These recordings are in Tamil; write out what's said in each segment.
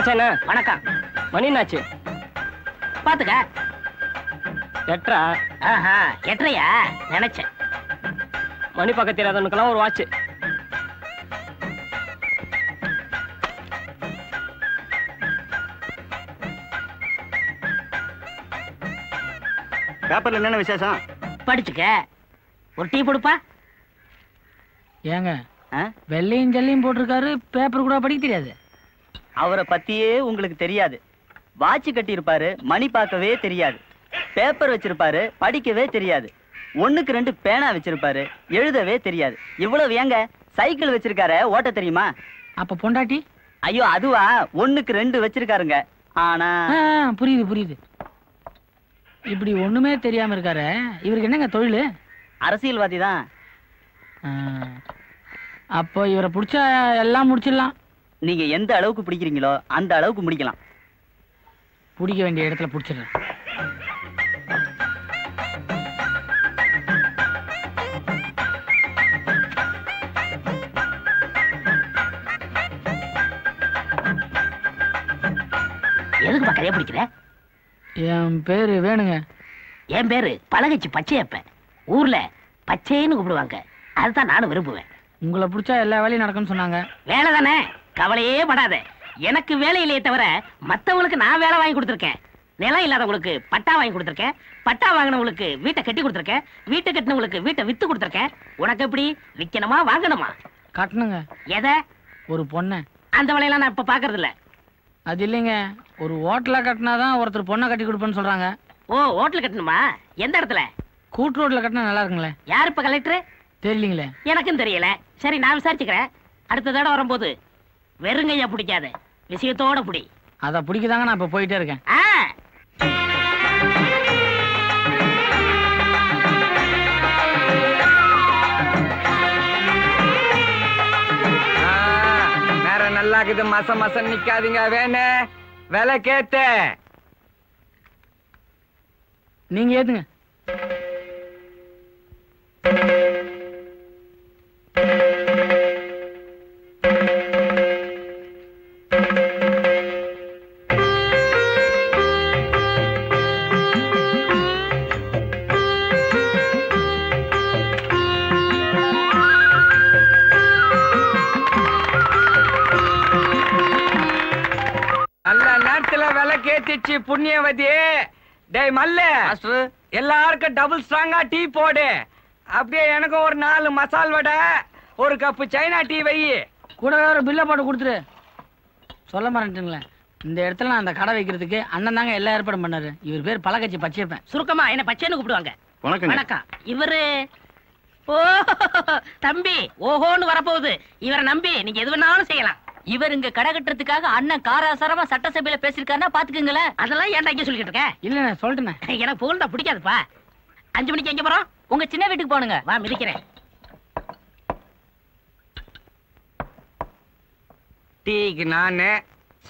மச்சானே. வணக்கம். மணி என்னாச்சு? பாத்துக்க. 8:30. ஆஹா, 8:30யா? நினைச்சேன். மணி பக்கத்து தெரியாதவனுக்கெல்லாம் ஒரு வாட்ச். பேப்பர்ல என்னென்ன விசேஷம்? படிச்சுக்க. ஒரு டீ கொடுப்பா. ஏங்க வெள்ளையும் ஜல்லையும் போட்டிருக்காரு, பேப்பர் கூட படிக்க தெரியாது. அவரை பத்தியே உங்களுக்கு தெரியாது. வாட்ச் கட்டி இருப்பாரு, மணி பார்க்கவே தெரியாது. பேப்பர் வச்சிருப்பாரு, படிக்கவே தெரியாது. 1க்கு 2 பேனா வச்சிருப்பாரு, எழுதவே தெரியாது. இவ்வளவு ஏங்க சைக்கிள் வச்சிருக்காரு, ஓட்ட தெரியுமா? அப்ப பொண்டாட்டி? ஐயோ அதுவா, 1க்கு 2 வச்சிருக்காருங்க. ஆனா புரியுது புரியுது. இப்படி ஒண்ணுமே தெரியாம இருக்காரு. இவருக்கு என்னங்க தொழில்? அரசியல்வாதி தான். அப்போ இவரை பிடிச்சா எல்லாம் முடிச்சிடலாம். நீங்க எந்த அளவுக்கு பிடிக்கிறீங்களோ அந்த அளவுக்கு முடிக்கலாம். பிடிக்க வேண்டிய இடத்துல பிடிச்சிடுறேன். எதுக்கு பக்கரையா பிடிக்கிற? என் பேரு வேணுங்க. என் பேரு பழகச்சி பச்சையப்ப. ஊர்ல பச்சைன்னு கூப்பிடுவாங்க. அதுதான் நானும் விரும்புவேன். உங்களை பிடிச்சா எல்லா வேலையும் நடக்கும்னு சொன்னாங்க. வேலை தானே, கவலையே படாத. எனக்கு வேலை இல்லையே தவிர மத்தவங்களுக்கு நான் வேலை வாங்கி கொடுத்துருக்கேன். நிலம் இல்லாதவங்களுக்கு பட்டா வாங்கி கொடுத்துருக்கேன். பட்டா வாங்கினவங்களுக்கு வீட்டை கட்டி கொடுத்துருக்கேன். வீட்டை கட்டினவங்களுக்கு வீட்டை வித்து கொடுத்துருக்கேன். உனக்கு எப்படி விற்கணுமா வாங்கணுமா? கட்டணுங்க. எதை? ஒரு பொண்ணை. அந்த வேலையெல்லாம் நான் இப்ப பாக்குறது இல்ல. அது இல்லைங்க, ஒரு ஹோட்டலா கட்டினாதான் ஒருத்தர் பொண்ணை கட்டி கொடுப்பேன்னு சொல்றாங்க. ஓ, ஹோட்டல் கட்டணுமா? எந்த இடத்துல? கூட்டு ரோட்ல கட்டினா நல்லா இருக்குங்களே. யாரு இப்ப கலெக்டர்? தெரியலீங்களே. எனக்கும் தெரியல. சரி, நான் விசாரிச்சுக்கிறேன். அடுத்த தடவை வரும்போது வெறுங்கையா பிடிக்காத, விஷயத்தோட பிடி. அதை பிடிக்கதாங்க நான் இப்ப போயிட்டே இருக்கேன். நேரம் நல்லா இருக்குது. மசம் நிக்காதீங்க. வேணே விலை கேத்த நீங்க ஏத்துங்க. நல்ல நேரத்துல விலை கேத்திச்சு புண்ணியவதி. டேய் மல்ல, எல்லாருக்கும் டபுள் ஸ்ட்ராங்கா டீ போடு. அப்படியே எனக்கும் ஒரு 4 மசால் வடை, ஒரு கப்பு சைனா டீ வை. கூட வேற பில்ல போட்டு கொடுத்துரு. சொல்ல மாட்டேங்களேன், இந்த இடத்துல நான் அந்த கடை வைக்கிறதுக்கு அண்ணன் தாங்க எல்லா ஏற்பாடும் பண்ணாரு. இவர் பேர் பழகச்சி பச்சையப்பன். சுருக்கமா என்ன பச்சைன்னு கூப்பிடுவாங்க. வணக்கம். இவரு ஓ தம்பி, ஓஹோன்னு வரப்போகுது. இவரை நம்பி நீங்க எது வேணாலும் செய்யலாம். இவர் இங்க கடை கட்டுறதுக்காக அண்ணன் காராசாரமா சட்டசபையில பேசிருக்காருன்னா பாத்துக்குங்களேன். அதெல்லாம் ஏன்டா இங்க சொல்லிட்டு இருக்க? இல்ல சொல்லிட்டேன். எனக்கு புகழ்ந்தா பிடிக்காதுப்பா. 5 மணிக்கு எங்க போறோம்? உங்க சின்ன வீட்டுக்கு போனுங்க. வா, மிதிக்கிறேன். டீக்கு நானு,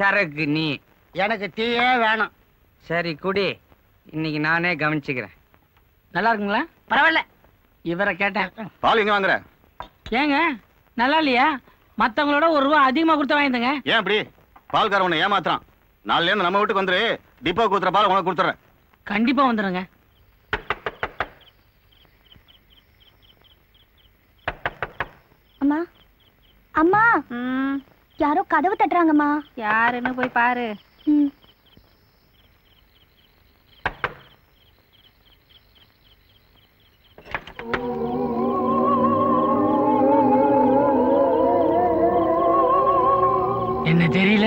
சரக்கு நீ. எனக்கு டீயே வேணும். சரி குடி, இன்னைக்கு நானே கவனிச்சுக்கிறேன். நல்லா இருக்குங்களா? பரவாயில்ல. இவரை கேட்டேன். பால் எங்க வாங்குற? ஏங்க நல்லா இல்லையா? மத்தவங்களோட ₹1 அதிகமா கொடுத்து வாங்கிடுங்க. ஏன் அப்படி? பால்கார உன்னை ஏமாத்துறான். நாளைல இருந்து நம்ம வீட்டுக்கு வந்துரு. டிப்போ கூத்துற பால் உனக்கு கொடுத்துறேன். கண்டிப்பா வந்துருங்க. அம்மா அம்மா, யாரோ கதவு தட்டுறாங்கம்மா. யாருன்னு போய் பாரு. என்ன தெரியல?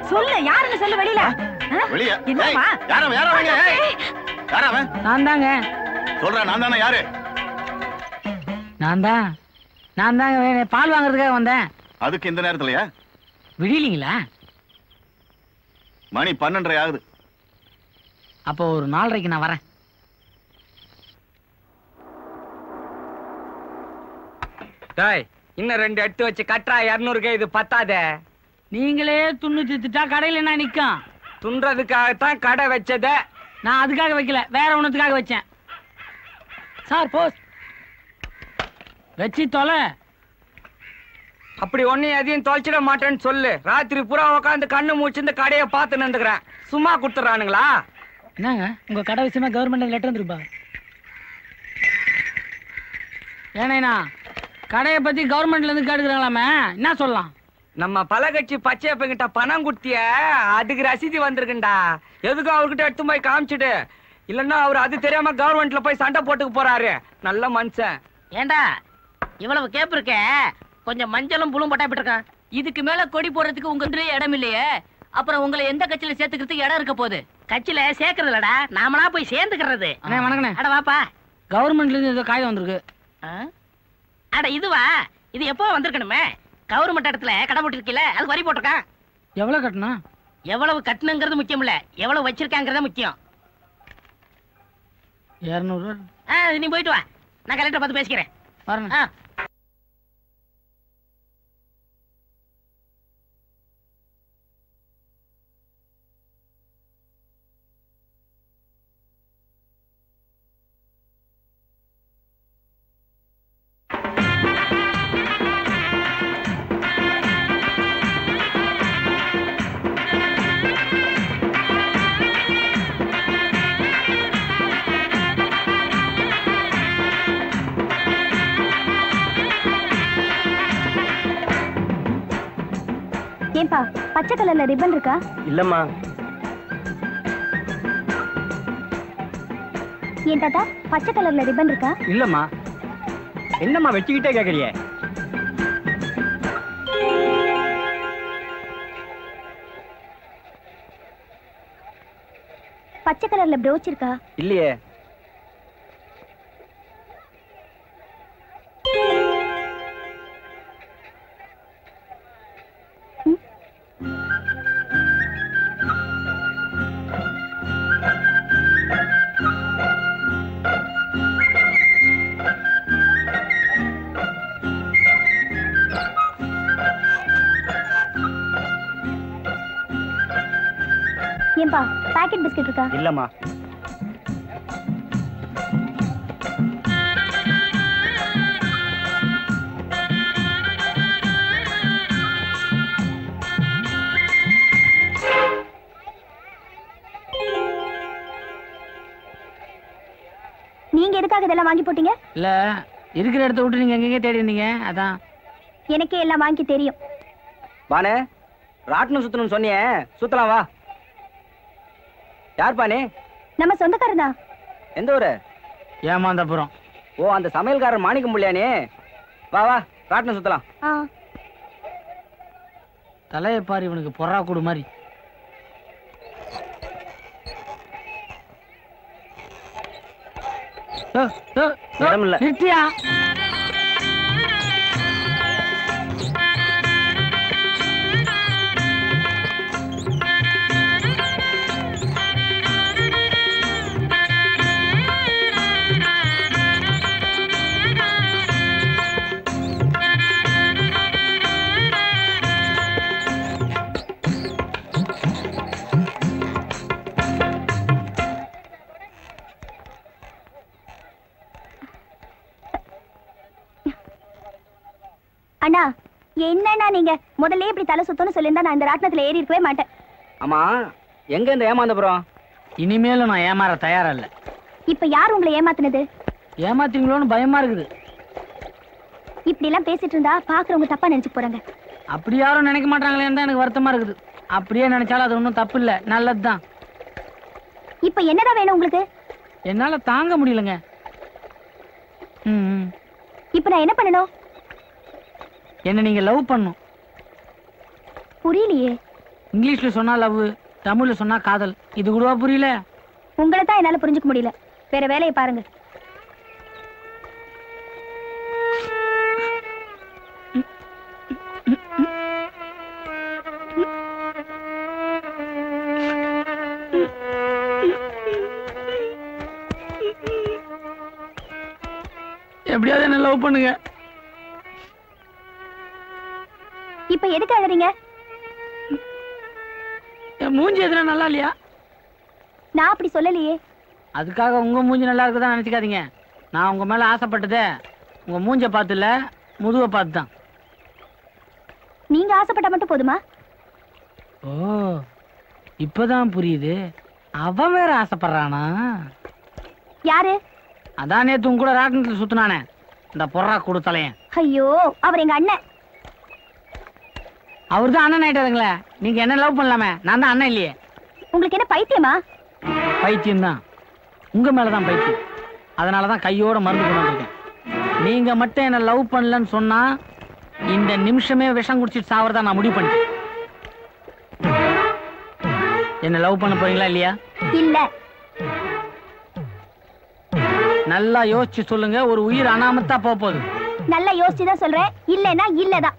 சொல்லு, யாருன்னு சொல்லு. வெளியில நான் தாங்க. சொல்றேன், நான் தானே. யாரு? நான் தாங்க பால் வாங்குறதுக்காக வந்தேன். அதுக்கு இந்த நேரத்துலயா? விடியலீங்களா? மணி 12:30 ஆகுது. அப்போ ஒரு 4:30க்கு நான் வரேன். டாய், இன்னும் 2 எடுத்து வச்சு கட்டுறா. 200 இது பத்தாதே. நீங்களே துண்ணு திட்டா கடையில என்ன நிக்கும்? துன்றதுக்காகத்தான் கடை வச்சத. நான் அதுக்காக வைக்கல, வேற ஒண்ணுத்துக்காக வச்சேன். சார் போஸ்ட் வச்சு தொலை. அப்படி ஒன்னும் எதையும் தொலைச்சிட மாட்டேன்னு சொல்லு. ராத்திரி பூரா உட்காந்து கண்ணு மூச்சு இந்த கடையை பார்த்து நின்றுக்கிறேன். சும்மா கொடுத்துறானுங்களா? என்னங்க உங்க கடை விஷயமா கவர்மெண்ட் லெட்டர் வந்துருப்பா. ஏனேண்ணா கடையை பத்தி கவர்மெண்ட்ல இருந்து கேட்டுக்கிறாங்களாமே, என்ன சொல்லலாம்? நம்ம பலகட்சி பச்சையப்பங்கிட்ட பணம் கொடுத்திய, அதுக்கு ரசீதி வந்திருக்குண்டா. எதுக்கும் அவர்கிட்ட எடுத்து போய் காமிச்சிடு. இல்லன்னா அவர் அது தெரியாம கவர்மெண்ட்ல போய் சண்டை போட்டுக்கு போறாரு. நல்ல மனுஷன். ஏண்டா இவ்வளவு கேப் இருக்க, கொஞ்சம் மஞ்சளும் புழும் பட்டா இருக்கான். இதுக்கு மேல கொடி போடுறதுக்கு உங்க இடம் இல்லையே, அப்புறம் உங்களை எந்த கட்சியில சேர்த்துக்கிறதுக்கு இடம் இருக்க போகுது? கட்சியில சேர்க்கறது இல்லடா, நாமளா போய் சேர்ந்துக்கிறது. அண்ணே வணக்கண்ணே. அட வாப்பா. கவர்மெண்ட்ல இருந்து ஏதோ காயம் வந்திருக்கு. அட இதுவா? இது எப்போ வந்திருக்கணுமே. கவர்மெண்ட் இடத்துல கடை போட்டுருக்கீல, அது வரி போட்டிருக்கான். எவ்வளவு கட்டணும்? எவ்வளவு கட்டணுங்கிறது முக்கியம் இல்ல, எவ்வளவு வச்சிருக்காங்கிறத முக்கியம். 200. நீ போயிட்டு வா, நான் கலெக்டர் பார்த்து பேசிக்கிறேன். வரேன். ஏன்பா பச்சை கலர்ல ரிப்பன் இருக்கா? இல்லம்மா. ஏன் தாத்தா பச்சை கலர்ல ரிப்பன் இருக்கா? இல்லம்மா. என்னம்மா வச்சுக்கிட்டே கேக்குறிய? பச்சை கலர்ல ப்ரோச் இருக்கா? இல்லையே. ஏன்பா பாக்கெட் பிஸ்கட் இருக்கா? இல்லம்மா. நீங்க எதுக்காக இதெல்லாம் வாங்கி போட்டீங்க? இல்ல இருக்கிற இடத்த விட்டு நீங்க எங்கெங்க தேடி இருந்தீங்க, அதான். எனக்கே எல்லாம் வாங்கி தெரியும். வானே ராட்னம் சுத்தணும்னு சொன்னியே, சுத்தலாம் வா. யார் பானே? நம்ம சொந்தக்காரர் தான். எந்த ஊரு? ஏமாந்தபுரம். ஓ, அந்த சமையல்காரர் மாணிக்கம் புள்ளியானே. வா வா ராட்னம் சுத்தலாம். தலையை பாரு, இவனுக்கு பொறா கூடு மாதிரி. இடம் இல்ல. நிறுத்தியா? அண்ணா என்னன்னா நீங்க முதல்ல இப்படி தலை சுத்தம்னு சொல்லியிருந்தா நான் இந்த ராட்னத்துல ஏறி இருக்கவே மாட்டேன். ஆமா, எங்க இந்த ஏமாந்தபுரம்? இனிமேலும் நான் ஏமாற தயாரா இல்ல. இப்ப யார் உங்களை ஏமாத்துனது? ஏமாத்தீங்களோன்னு பயமா இருக்குது. இப்படி எல்லாம் பேசிட்டு இருந்தா பாக்குறவங்க தப்பா நினைச்சு போறாங்க. அப்படி யாரும் நினைக்க மாட்டாங்களேன்னு தான் எனக்கு வருத்தமா இருக்குது. அப்படியே நினைச்சாலும் அது ஒன்றும் தப்பு இல்ல, நல்லதுதான். இப்ப என்னதான் வேணும் உங்களுக்கு? என்னால தாங்க முடியலங்க. இப்ப நான் என்ன பண்ணணும்? என்ன நீங்க லவ் பண்ணும். புரியலையே. இங்கிலீஷ்ல சொன்னா லவ், தமிழ்ல சொன்னா காதல். இது கூடவா புரியல? உங்களை தான் என்னால புரிஞ்சுக்க முடியல. வேற வேலையை பாருங்க. எப்படியாவது என்ன லவ் பண்ணுங்க. இப்ப எதுக்கு அழறீங்க? என் மூஞ்சி எதுனா நல்லா இல்லையா? நான் அப்படி சொல்லலையே. அதுக்காக உங்க மூஞ்சி நல்லா இருக்குதான் நினைச்சுக்காதீங்க. நான் உங்க மேல ஆசைப்பட்டதே உங்க மூஞ்ச பார்த்துல முதுவை பார்த்து தான். நீங்க ஆசைப்பட்டா மட்டும் போதுமா? ஓ இப்பதான் புரியுது. அவன் வேற ஆசைப்படுறானா? யாரு? அதான் நேத்து உங்க கூட ராட்டினத்துல சுத்தினானே இந்த பொறா கொடுத்தலையன். ஐயோ, அவர் எங்க அண்ணன். அவர் தான் அண்ணன் ஆயிட்டாருங்களே. நீங்க என்ன லவ் பண்ணலாமே, நான் தான் அண்ணன் இல்லையே. உங்களுக்கு என்ன பைத்தியமா? பைத்தியம் தான், உங்க மேலதான் பைத்தியம். அதனாலதான் கையோட மருந்து கொண்டு வந்திருக்கேன். நீங்க மட்டும் என்ன லவ் பண்ணலன்னு சொன்னா இந்த நிமிஷமே விஷம் குடிச்சிட்டு சாவறதா நான் முடிவு பண்ணிட்டேன். என்ன லவ் பண்ண போறீங்களா இல்லையா? இல்ல. நல்லா யோசிச்சு சொல்லுங்க, ஒரு உயிர் அனாமத்தா போகுது. நல்லா யோசிச்சுதான் சொல்றேன். இல்லன்னா இல்லதான்.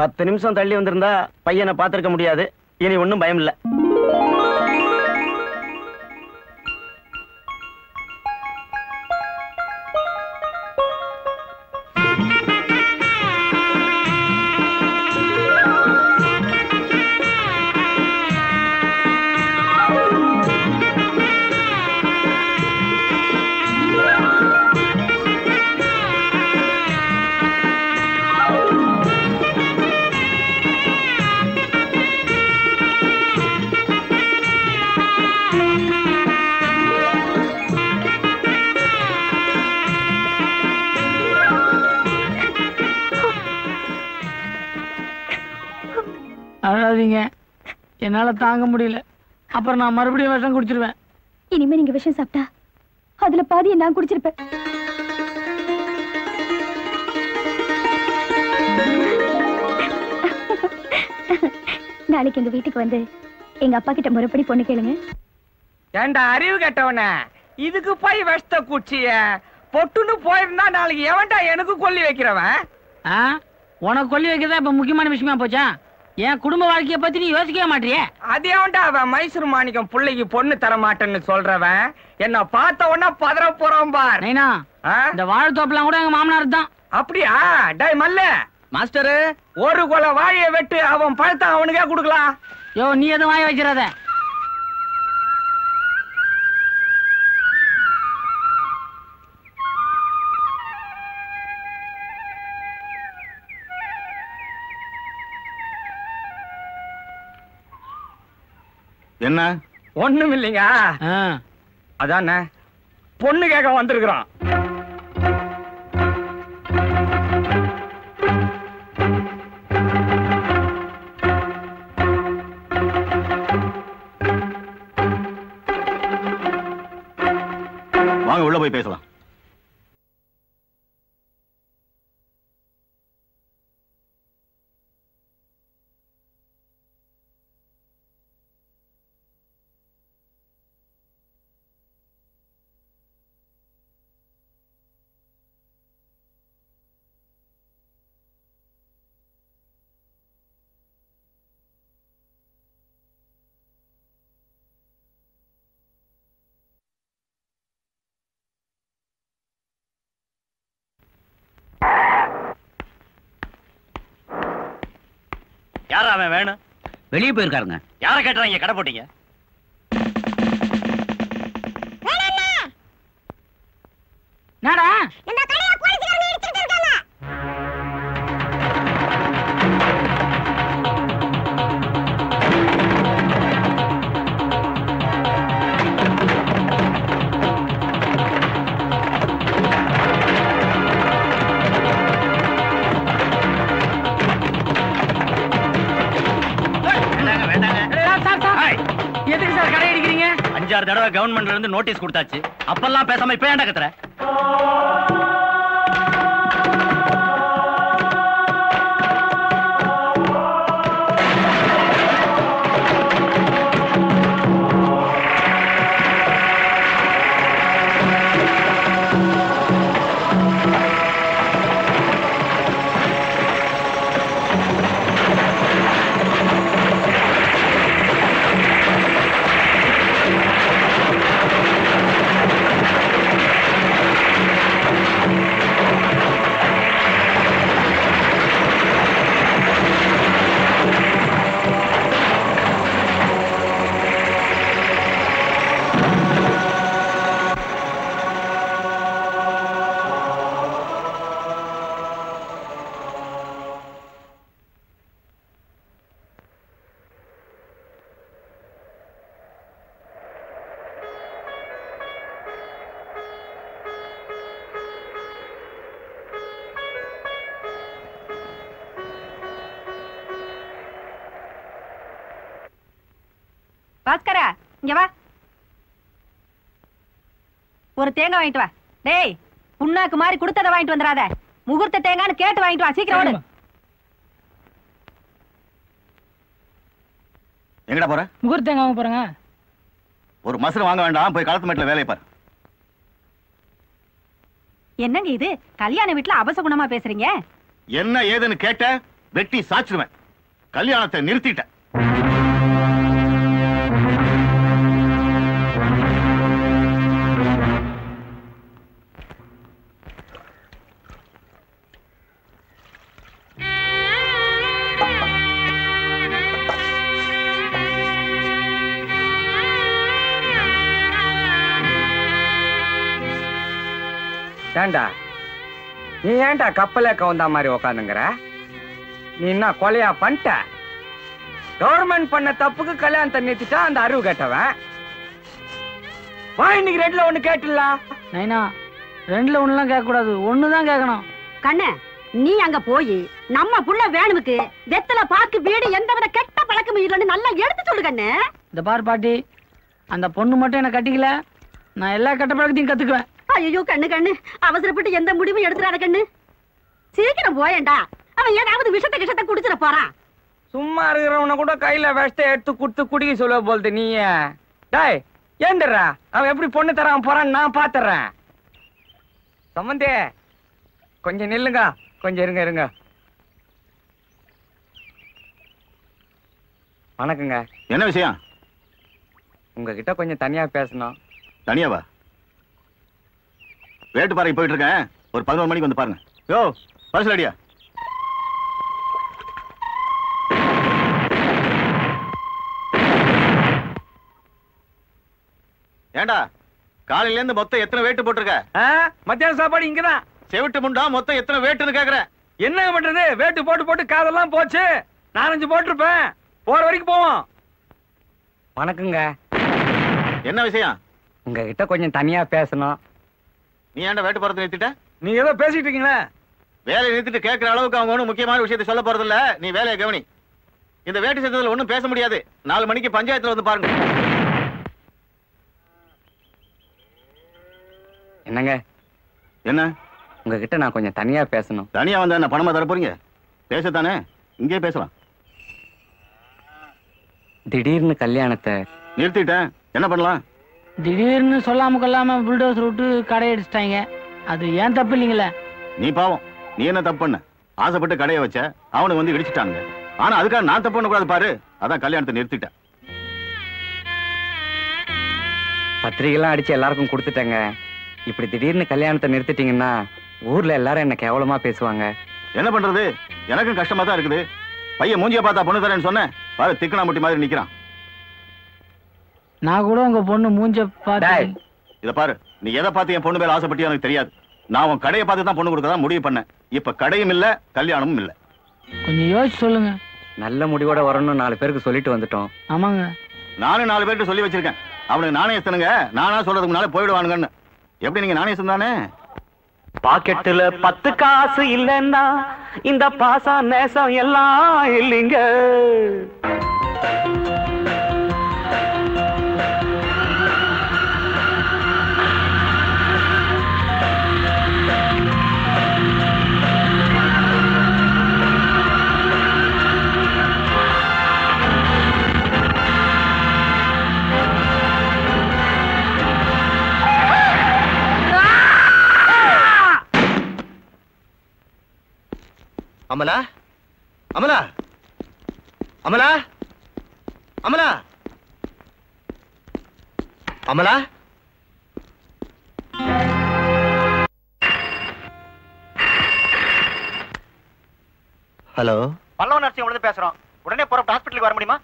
பத்து நிமிஷம் தள்ளி வந்திருந்தா பையனை பார்த்திருக்க முடியாது. இனி ஒன்னும் பயம் இல்ல. அழாதீங்க, என்னால தாங்க முடியல. அப்புறம் நான் மறுபடியும் விஷம் குடிச்சிருவேன். இனிமே நீங்க விஷம் சாப்பிட்டா அதுல பாதியை நான் குடிச்சிருப்பேன். நாளைக்கு எங்க வீட்டுக்கு வந்து எங்க அப்பா கிட்ட முறைப்படி பொண்ணு கேளுங்க. ஏண்டா அறிவு கெட்டவன, இதுக்கு போய் விஷத்தை குச்சிய பொட்டுன்னு போயிருந்தா நாளைக்கு எவன்டா எனக்கு கொல்லி வைக்கிறவன்? உனக்கு கொல்லி வைக்கிறதா இப்ப முக்கியமான விஷயமா போச்சா? என் குடும்ப வாழ்க்கைய பத்தி நீ யோசிக்கவே மாட்டியே. அது எவன்டா அவன் மைசூர் மாணிக்கம் பிள்ளைக்கு பொண்ணு தர மாட்டேன்னு சொல்றவன்? என்ன பார்த்த உடனே பதற போறான் பார். நைனா, இந்த வாழைத்தோப்பெல்லாம் கூட எங்க மாமனார் தான். அப்படியா? டேய் மல்ல மாஸ்டரு, ஒரு கொலை வாழைய வெட்டு, அவன் பழத்தை அவனுக்கே கொடுக்கலாம். யோ, நீ எதுவும் வாய வைக்கிறத. என்ன? ஒண்ணும் இல்லைங்க. அதானே பொண்ணு கேட்க வந்திருக்கிறான். வாங்க உள்ள போய் பேசலாம். யாரா அவன் வேணும்? வெளியே போயிருக்காருங்க. யாரை கேட்டுறாங்க கடை போட்டீங்க? நாடா எதுக்கு சார் கடை அடிக்கிறீங்க? 5-6 தடவை கவர்மெண்ட்ல இருந்து நோட்டீஸ் கொடுத்தாச்சு. அப்பெல்லாம் பேசாம இப்ப ஏன்டா கத்துற? பாஸ்கரா இங்க வா. ஒரு தேங்காய் வாங்கிட்டு வா. டேய் புண்ணாக்கு மாதிரி கொடுத்தத வாங்கிட்டு வந்துடாத. முகூர்த்த தேங்காய்னு கேட்டு வாங்கிட்டு வா. சீக்கிரம் ஓடு. எங்கடா போற? முகூர்த்த தேங்காய் வாங்க போறேங்க. ஒரு மசரு வாங்க வேண்டாம், போய் களத்து மேட்ல வேலையை பாரு. என்னங்க இது கல்யாண வீட்டுல அபசகுணமா பேசுறீங்க? என்ன ஏதுன்னு கேட்ட வெட்டி சாச்சிடுவேன். கல்யாணத்தை நிறுத்திட்ட. ஏண்டா நீ ஏன்டா கப்பலே கவுந்தா மாதிரி உக்காந்துங்கிற? நீ என்ன கொலையா பண்ணிட்ட? கவர்மெண்ட் பண்ண தப்புக்கு கல்யாணத்தை நிறுத்திட்டா அந்த அறிவு கேட்டவன். வா இன்னைக்கு 2ல 1 கேட்டுலாம். நைனா 2ல 1லாம் கேட்க கூடாது, 1 தான் கேட்கணும். கண்ணு நீ அங்க போய் நம்ம புள்ள வேணுமுக்கு வெத்தல பாக்கு வீடு எந்தவித கெட்ட பழக்கமும் இல்லைன்னு நல்லா எடுத்து சொல்லு கண்ணு. இந்த பார் பாட்டி, அந்த பொண்ணு மட்டும் என்ன கட்டிக்கல, நான் எல்லா கெட்ட பழக்கத்தையும் கத்துக்குவேன். ஐயோ கண்ணு கண்ணு அவசரப்பட்டு எந்த முடிவும் எடுத்துறாத கண்ணு. சீக்கிரம் போயேண்டா, அவன் ஏதாவது விஷத்தை குடிச்சிட போறான். சும்மா இருக்கிறவன கூட கையில விஷத்தை எடுத்து குடுத்து குடிக்க சொல்ல போல்து நீ. டேய் ஏந்துடுறா, அவன் எப்படி பொண்ணு தரான் போறான்னு நான் பாத்துறேன். சம்பந்தே கொஞ்சம் நில்லுங்க, கொஞ்சம் இருங்க. வணக்கங்க. என்ன விஷயம்? உங்ககிட்ட கொஞ்சம் தனியா பேசணும். தனியாவா? வேட்டு பாறைக்கு போயிட்டு இருக்கேன், ஒரு 11 மணிக்கு வந்து பாருங்க. யோ பரிசு அடியா. ஏண்டா காலையில இருந்து மொத்தம் எத்தனை வேட்டு போட்டிருக்க? மத்தியான சாப்பாடு இங்கதான். செவிட்டு முண்டா மொத்தம் எத்தனை வேட்டுன்னு கேக்குறேன். என்ன பண்றது, வேட்டு போட்டு போட்டு காதெல்லாம் போச்சு. 4-5 போட்டிருப்பேன். போற வரைக்கும் போவோம். வணக்கங்க. என்ன விஷயம்? உங்ககிட்ட கொஞ்சம் தனியா பேசணும். நீ ஏன்டா வேட்டு போறதை நிறுத்திட்ட? நீங்க ஏதோ பேசிட்டு இருக்கீங்களா? வேலையை நிறுத்திட்டு கேட்கிற அளவுக்கு அவங்க ஒன்றும் முக்கியமான விஷயத்தை சொல்ல போறது இல்ல. நீ வேலையை கவனி. இந்த வேட்டு சத்தத்துல ஒன்றும் பேச முடியாது. 4 மணிக்கு பஞ்சாயத்துல வந்து பாருங்க. என்னங்க? என்ன? உங்ககிட்ட நான் கொஞ்சம் தனியா பேசணும். தனியா வந்தா என்ன பணமா தர போறீங்க? பேசத்தானே, இங்கே பேசலாம். திடீர்னு கல்யாணத்தை நிறுத்திட்டேன், என்ன பண்ணலாம்? திடீர்னு சொல்லாம கொள்ளாம புல்டோசர் விட்டு கடை அடிச்சிட்டாங்க. அது ஏன் தப்பு இல்லைங்களே. நீ பாவம், நீ என்ன தப்பு பண்ண? ஆசைப்பட்டு கடையை வச்ச, அவனுக்கு வந்து இடிச்சுட்டானுங்க. ஆனா அதுக்காக நான் தப்பு பண்ண கூடாது பாரு. அதான் கல்யாணத்தை நிறுத்திட்டேன். பத்திரிகைலாம் அடிச்சு எல்லாருக்கும் கொடுத்துட்டேங்க. இப்படி திடீர்னு கல்யாணத்தை நிறுத்திட்டீங்கன்னா ஊர்ல எல்லாரும் என்ன கேவலமா பேசுவாங்க. என்ன பண்றது? எனக்கும் கஷ்டமா தான் இருக்குது. பையன் மூஞ்சிய பார்த்தா பொண்ணு தரேன்னு சொன்னேன், பாரு திக்கனா முட்டி மாதிரி நிக்கிறான். நான் கூட உங்க பொண்ணு மூஞ்ச பார்த்து இத பாரு, நீ எதை பார்த்து என் பொண்ணு மேல ஆசைப்பட்டியா எனக்கு தெரியாது. நான் உன் கடையை பார்த்து தான் பொண்ணு கொடுக்கறதா முடிவு பண்ணேன். இப்ப கடையும் இல்ல, கல்யாணமும் இல்ல. கொஞ்சம் யோசிச்சு சொல்லுங்க. நல்ல முடிவோட வரணும் 4 பேருக்கு சொல்லிட்டு வந்துட்டோம். ஆமாங்க, நானும் 4 பேர்கிட்ட சொல்லி வச்சிருக்கேன். அவனுக்கு நாணயத்தனுங்க, நானா சொல்றதுக்கு முன்னால போயிடுவானுங்கன்னு. எப்படி நீங்க நாணயம் தானே? பாக்கெட்டுல 10 காசு இல்லன்னா இந்த பாசா நேசம் எல்லாம் இல்லைங்க. அமலா, அமலா, அமலா, அமலா, அமலா. ஹலோ, பல்லவ நர்சிங் உள்ள பேசுறோம். உடனே புறப்பட்டு ஹாஸ்பிடலுக்கு வர முடியுமா?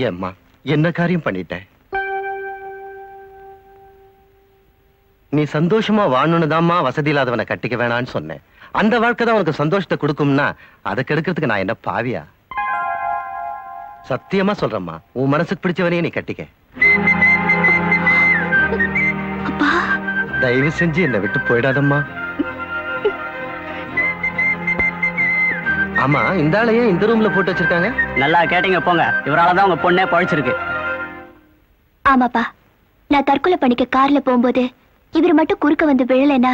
ஏம்மா என்ன காரியம் பண்ணிட்டேன்? நீ சந்தோஷமா வாழணும்னுதாம்மா வசதி இல்லாதவனை கட்டிக்க வேணான்னு சொன்னேன். அந்த வாழ்க்கை தான் உனக்கு சந்தோஷத்தை கொடுக்கும்னா அதை கெடுக்கிறதுக்கு நான் என்ன பாவியா? சத்தியமா சொல்றேம்மா, உன் மனசுக்கு பிடிச்சவனையே நீ கட்டிக்க. தயவு செஞ்சு என்னை விட்டு போயிடாதம்மா. ஆமா, இந்த ஆளையே இந்த ரூம்ல போட்டு வச்சிருக்காங்க. நல்லா கேட்டீங்க போங்க, இவராலதான் உங்க பொண்ணே பழிச்சிருக்கு. ஆமாப்பா, நான் தற்கொலை பண்ணிக்க கார்ல போகும்போது இவர் மட்டும் குறுக்க வந்து விழலைன்னா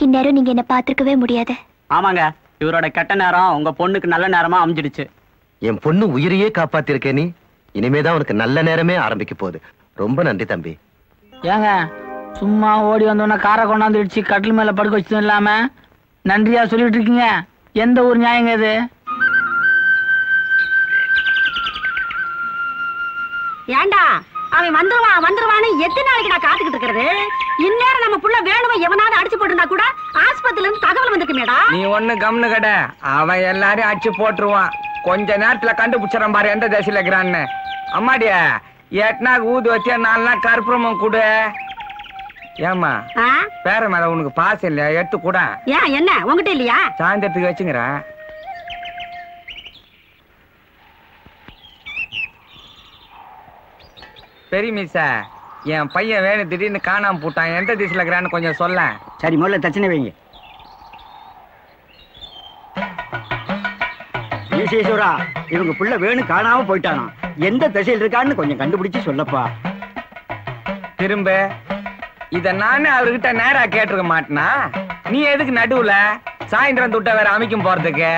இந்நேரம் நீங்க என்ன பாத்துருக்கவே முடியாது. ஆமாங்க, இவரோட கெட்ட நேரம் உங்க பொண்ணுக்கு நல்ல நேரமா அமைஞ்சிடுச்சு. என் பொண்ணு உயிரையே காப்பாத்திருக்கே நீ. இனிமேதான் உனக்கு நல்ல நேரமே ஆரம்பிக்க போகுது. ரொம்ப நன்றி தம்பி. ஏங்க சும்மா ஓடி வந்தோன்னா காரை கொண்டாந்து இடிச்சு கட்டில் மேல படுக்க வச்சதும் இல்லாம நன்றியா சொல்லிட்டு இருக்கீங்க. எந்த ஒரு நியாயங்க இது? ஏண்டா அவன் வந்துருவான்னு எத்தனை நாளைக்கு நான் காத்துக்கிட்டு இருக்கிறது? இந்நேரம் நம்ம புள்ள வேணுமா எவனாவது அடிச்சு போட்டுருந்தா கூட ஆஸ்பத்திரில இருந்து தகவல் வந்துக்குமேடா. நீ ஒண்ணு கம்னு கடை, அவன் எல்லாரையும் அடிச்சு போட்டுருவான். கொஞ்ச நேரத்துல கண்டுபிடிச்சிடறான் பாரு எந்த தேசியில இருக்கிறான்னு. அம்மாடிய 8 நாள் ஊது வச்சா 4 நாள் கற்பூரமும் கூட. ஏமா பேர மேல உனக்கு பாசம் இல்லையா? எடுத்து கூட. ஏன் என்ன உங்ககிட்ட இல்லையா? சாயந்தரத்துக்கு வச்சுங்கிறேன். பெரிய மீசா, என் பையன் வேணும் திடீர்னு காணாம போட்டான். எந்த திசையில இருக்கிறான்னு கொஞ்சம் சொல்ல. சரி, முதல்ல தச்சனை வைங்க. ஈசேஸ்வரா, இவங்க புள்ள வேணும் காணாம போயிட்டானா? எந்த திசையில் இருக்கான்னு கொஞ்சம் கண்டுபிடிச்சு சொல்லப்பா. திரும்ப இத நானே அவர்கிட்ட நேரா கேட்டிருக்க மாட்டேனா? நீ எதுக்கு நடுவுல சாயந்தரம் துட்ட வேற அமைக்கும் போறதுக்கு?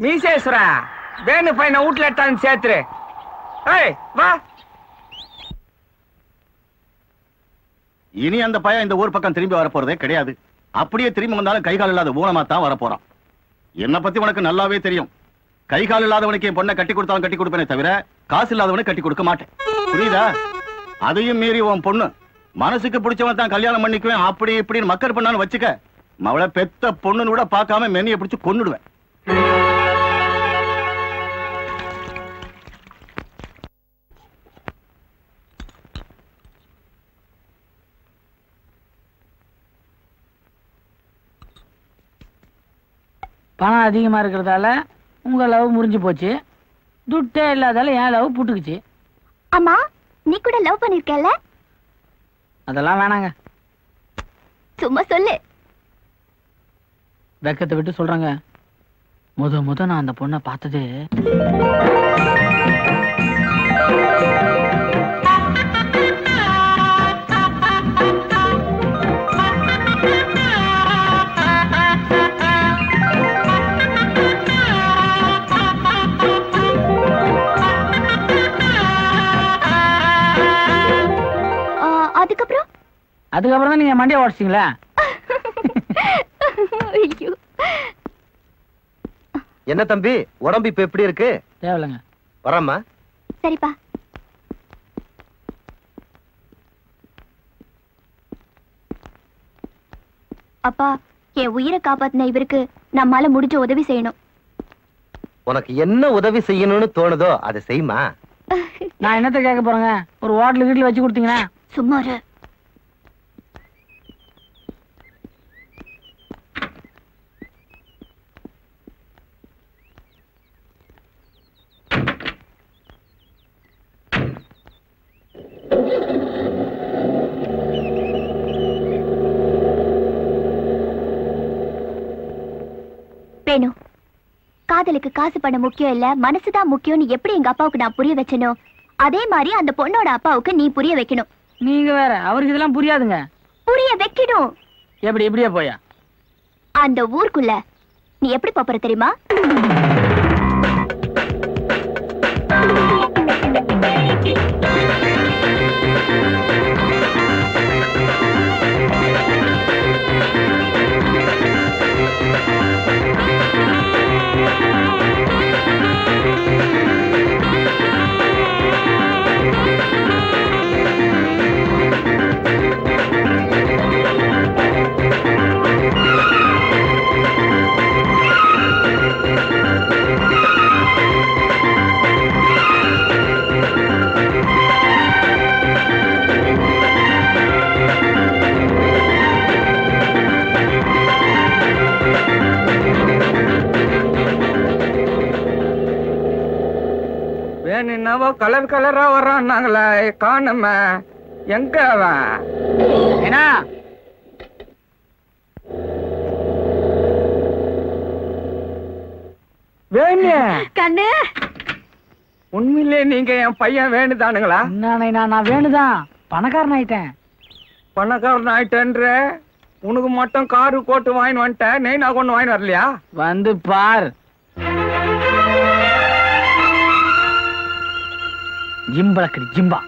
மீசேஸ்வரா, வேணு பையனை வீட்டுல எடுத்தான்னு சேர்த்துரு. ஏய் வா. இனி அந்த பையன் இந்த ஊர் பக்கம் திரும்பி வரப்போறதே கிடையாது. அப்படியே திரும்பி வந்தாலும் கை கால் இல்லாத ஊனமா தான் வரப்போறான். என்ன பத்தி உனக்கு நல்லாவே தெரியும். கை கால் இல்லாதவனுக்கு என் பொண்ணை கட்டி கொடுத்தாலும் கட்டி கொடுப்பேனே தவிர காசு இல்லாதவனுக்கு கட்டி கொடுக்க மாட்டேன். புரியுதா? அதையும் மீறி உன் பொண்ணு மனசுக்கு பிடிச்சவன் தான் கல்யாணம் பண்ணிக்குவேன் அப்படி இப்படின்னு மக்கர் பண்ணான்னு வச்சுக்க, அவளை பெத்த பொண்ணுன்னு கூட பார்க்காம மெனியை பிடிச்சு கொன்னுடுவேன். பணம் அதிகமா இருக்கிறதால உங்க லவ் முறிஞ்சு போச்சு. துட்டே இல்லாதால என் லவ் புட்டுக்குச்சு. அம்மா, நீ கூட லவ் பண்ணிருக்கல? அதெல்லாம் வேணாங்க, சும்மா சொல்லு. வெக்கத்தை விட்டு சொல்றாங்க. முத நான் அந்த பொண்ணை பார்த்தது அதுக்கப்புறம் தான் நீங்க மண்டியை உடச்சிங்களா? என்ன தம்பி, உடம்பு இப்ப எப்படி இருக்கு? தேவலங்க. வரம்மா. சரிப்பா. அப்பா, என் உயிரை காப்பாத்தின இவருக்கு நம்மால முடிஞ்ச உதவி செய்யணும். உனக்கு என்ன உதவி செய்யணும்னு தோணுதோ அதை செய்யுமா. நான் என்னத்த கேட்க போறேங்க? ஒரு ஹோட்டல் வீட்டுல வச்சு கொடுத்தீங்கன்னா. சும்மா இரு. வேணும். காதலுக்கு காசு பண்ண முக்கியம் இல்ல, மனசுதான் முக்கியம்னு எப்படி எங்க அப்பாவுக்கு நான் புரிய வச்சனோ அதே மாதிரி அந்த பொண்ணோட அப்பாவுக்கு நீ புரிய வைக்கணும். நீங்க வேற, அவருக்கு இதெல்லாம் புரியாதுங்க. புரிய வைக்கணும். எப்படி இப்படியே போயா? அந்த ஊருக்குள்ள நீ எப்படி போற தெரியுமா? என்னவோ கலர் கலரா வர்றான்னாங்களே, காணும. எங்க அவன்? ஏன்னா வேணு கண்ணு, உண்மையிலே நீங்க என் பையன் வேணுதானுங்களா? நான் வேணுதான். பணக்காரன் ஆயிட்டேன். பணக்காரன் ஆயிட்டேன்ற உனக்கு மட்டும் காரு கோட்டு வாங்கி வந்துட்டேன், நெய் நான் கொண்டு வாங்கி வரலையா? வந்து பார். ஜிம்பளக்கடி ஜிம்பா.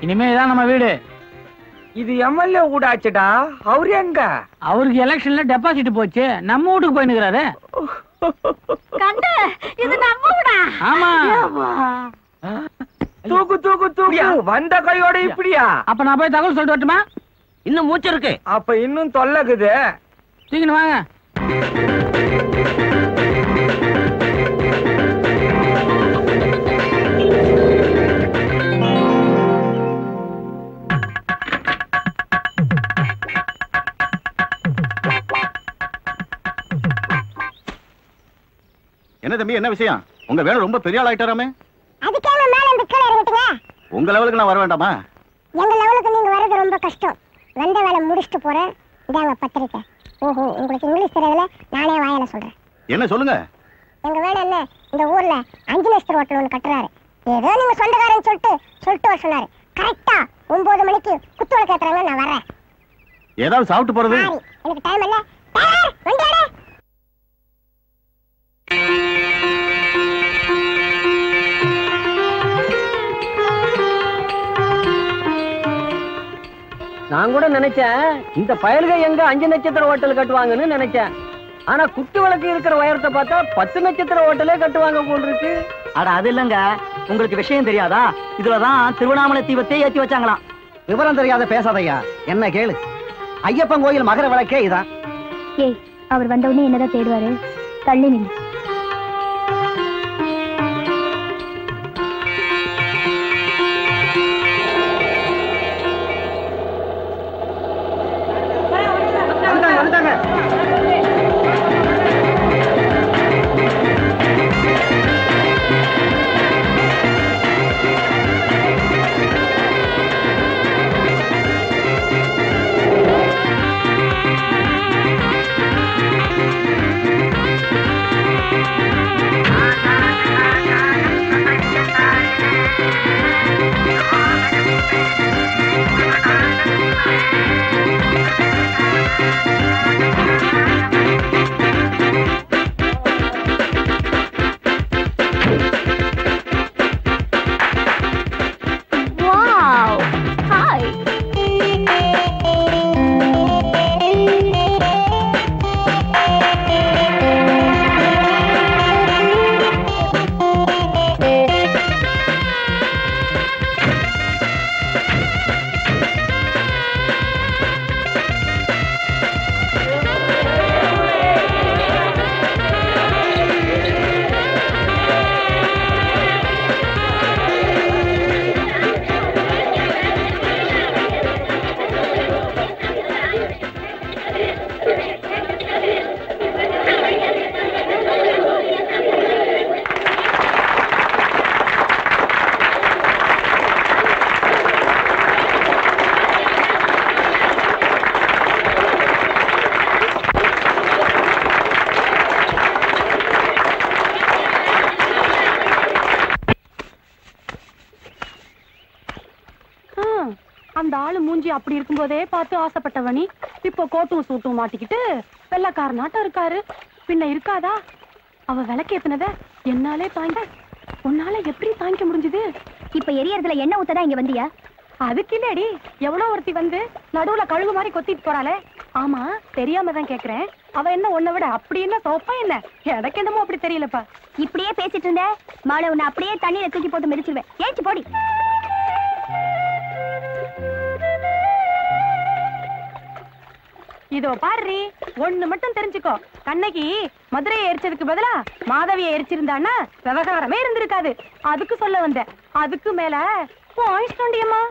இனிமே இதான் நம்ம வீடு. இது எம்எல்ஏ வீடாச்சுடா. அவரு எங்க? அவருக்கு எலெக்ஷன்ல டெபாசிட் போச்சு, நம்ம வீட்டுக்கு போயினுக்கிறாரு. கண்ணு, இது நம்ம வீடா? ஆமா. தூக்கு தூக்கு தூக்கு. வந்த கையோட இப்படியா? அப்ப நான் போய் தகவல் சொல்லிட்டு வரட்டுமா? இன்னும் மூச்சு இருக்கு. அப்ப இன்னும் தொல்லக்குது. தூக்கின்னு வாங்க. என்ன தம்பி, என்ன விஷயம்? உங்க வேலை ரொம்ப பெரிய ஆள் ஆயிட்டாராமே. அதுக்காக மேல இந்த கீழ இறங்கிட்டீங்க. உங்க லெவலுக்கு நான் வர வேண்டாமா? எங்க லெவலுக்கு நீங்க வர்றது ரொம்ப கஷ்டம். வந்த வேலை முடிச்சிட்டு போறேன். இதாங்க பத்திரிக்கை. ஓஹோ, உங்களுக்கு இங்கிலீஷ் தெரியல, நானே வாயால சொல்றேன். என்ன சொல்லுங்க? எங்க வேலை என்ன, இந்த ஊர்ல 5 நட்சத்திர ஹோட்டல் ஒன்று கட்டுறாரு. ஏதோ நீங்க சொந்தக்காரன்னு சொல்லிட்டு வர சொன்னாரு. கரெக்டா 9 மணிக்கு குத்துவளை கேட்டுறாங்க, நான் வரேன். ஏதாவது சாப்பிட்டு போறது? எனக்கு டைம் இல்ல. வண்டியாடே. நான் கூட நினைச்சேன் இந்த பயலுக எங்க 5 நட்சத்திர ஹோட்டல் கட்டுவாங்கன்னு நினைச்சேன். ஆனா குத்து விளக்கு இருக்கிற உயரத்தை பார்த்தா 10 நட்சத்திர ஹோட்டலே கட்டுவாங்க போல் இருக்கு. அட அது இல்லங்க, உங்களுக்கு விஷயம் தெரியாதா? இதுலதான் திருவண்ணாமலை தீபத்தை ஏத்தி வச்சாங்களாம். விவரம் தெரியாத பேசாதையா, என்ன கேளு. ஐயப்பன் கோயில் மகர விளக்கே இதான். ஏய், அவர் வந்த உடனே என்னதான் தேடுவாரு? தள்ளி நின்று. அப்படி இருக்கும்போதே பார்த்து ஆசைப்பட்டவனி இப்போ கோட்டும் சூட்டும் மாட்டிக்கிட்டு வெள்ளக்காரனாட்டம் இருக்காரு. பின்ன இருக்காதா? அவ விளக்கேத்துனத என்னாலே தாங்க, உன்னால எப்படி தாங்கிக்க முடிஞ்சது? இப்ப எரியறதுல என்ன ஊத்ததான் இங்க வந்தியா? அதுக்கு இல்லடி, எவ்வளவு ஒருத்தி வந்து நடுவுல கழுகு மாதிரி கொத்திட்டு போறாளே. ஆமா, தெரியாம தான் கேக்குறேன். அவ என்ன உன்னை விட அப்படி என்ன சோப்பா என்ன? எனக்கு என்னமோ அப்படி தெரியலப்பா. இப்படியே பேசிட்டு இருந்த மாலை உன்னை அப்படியே தண்ணியில தூக்கி போட்டு மிதிச்சிருவேன். ஏச்சு போடி. இதோ பாரு, ஒண்ணு மட்டும் தெரிஞ்சுக்கோ. கண்ணகி மதுரையை எரிச்சதுக்கு பதிலா மாதவியை எரிச்சிருந்தான்னா விவகாரமே இருந்திருக்காது. அதுக்கு சொல்ல வந்தேன். அதுக்கு மேல ஆயிஷ்டண்டியம்மா.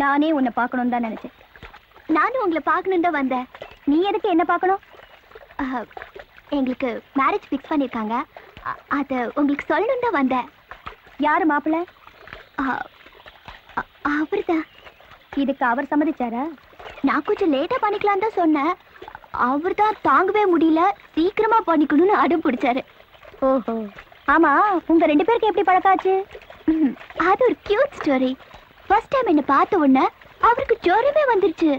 நானே உன்னை பார்க்கணும் தான் நினைச்சேன். நானும் உங்களை பார்க்கணும் தான் வந்தேன். நீ எதுக்கு என்ன பார்க்கணும்? எங்களுக்கு மேரேஜ் ஃபிக்ஸ் பண்ணிருக்காங்க. அத உங்களுக்கு சொல்லணும் தான் வந்தேன். யாரு மாப்பிள்ள? அவர்தான். இதுக்கு அவர் சம்மதிச்சாரா? நான் கொஞ்சம் லேட்டா பண்ணிக்கலாம் தான் சொன்னேன். அவர் தான் தாங்கவே முடியல, சீக்கிரமா பண்ணிக்கணும்னு அடம் பிடிச்சாரு. ஓஹோ, ஆமா, உங்க 2 பேருக்கு எப்படி பழக்காச்சு? அது ஒரு கியூட் ஸ்டோரி. ஃபர்ஸ்ட் டைம் என்ன பார்த்த உடனே அவருக்கு ஜோரமே வந்துருச்சு.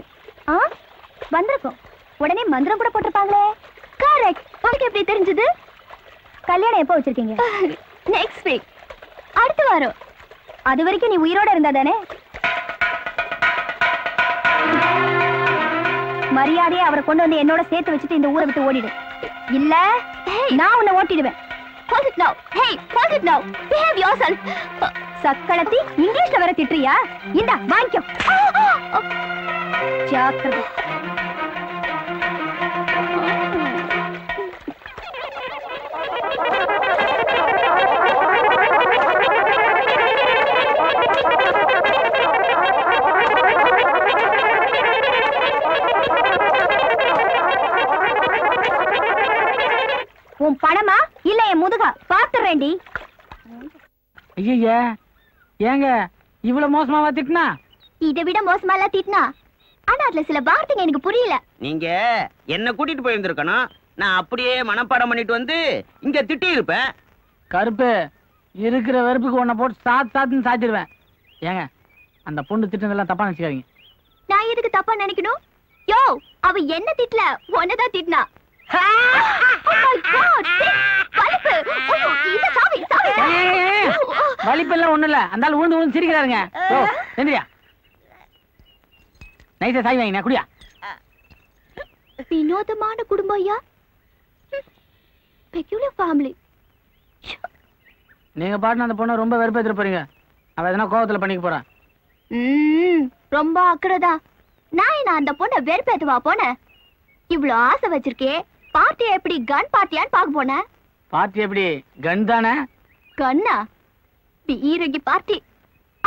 வந்திருக்கும். உடனே மந்திரம் கூட போட்டிருப்பாங்களே. கரெக்ட். உங்களுக்கு எப்படி தெரிஞ்சது? கல்யாணம் எப்போ வச்சிருக்கீங்க? நெக்ஸ்ட் வீக், அடுத்த வாரம். அது வரைக்கும் நீ உயிரோட இருந்தா தானே? மரியாதையை அவரை கொண்டு வந்து என்னோட சேர்த்து வச்சுட்டு இந்த ஊரை விட்டு ஓடிடு. இல்ல நான் உன்னை ஓட்டிடுவேன். Hold it now. Hey, hold it now. Behave yourself. சக்களத்தி இங்கிலீஷ்ல வேற திட்டுறியா? இந்தா வாங்கிக்கோ. ஜாக்கிரதை. உன் பணமா இல்ல என் முதுகா பாத்துறேன்டி. ஐயா, ஏங்க இவ்வளவு மோசமாவா திட்டினா? இதை விட மோசமாலாம் திட்டினா. ஆனா அதுல சில வார்த்தைங்க எனக்கு புரியல. நீங்க என்ன கூட்டிட்டு போயிருந்திருக்கணும். நான் அப்படியே மனப்பாடம் பண்ணிட்டு வந்து இங்க திட்டி இருப்பேன். கருப்பு இருக்கிற வெறுப்புக்கு உன்னை போட்டு சாத்துன்னு சாத்திடுவேன். ஏங்க அந்த பொண்ணு திட்டினதெல்லாம் தப்பா நினைச்சுக்காதீங்க. நான் எதுக்கு தப்பா நினைக்கணும்? யோ, அவ என்ன திட்டல, உன்னதான் திட்டினா. வலிப்பெல்லாம் ஒண்ணு இல்ல. அந்த ஆள் உழுந்து உழுந்து சிரிக்கிறாருங்க. செந்திரியா, நைஸா சாய் வாங்கினா குடியா. வினோதமான குடும்பம் ஐயா. Peculiar family. நீங்க பாட்டு அந்த பொண்ணை ரொம்ப வெறுப்பேத்திட்டு போறீங்க. அவ எதனா கோவத்துல பண்ணிக்க போறா. ரொம்ப அக்கறதா. நான் என்ன அந்த பொண்ணை வெறுப்பேத்துவா போனேன்? இவ்வளவு ஆசை வச்சிருக்கே. பார்ட்டி எப்படி கன் பார்ட்டியான்னு பார்க்க போனேன். பார்ட்டி எப்படி கன் தானே? கண்ணா? பீரங்கி பார்ட்டி.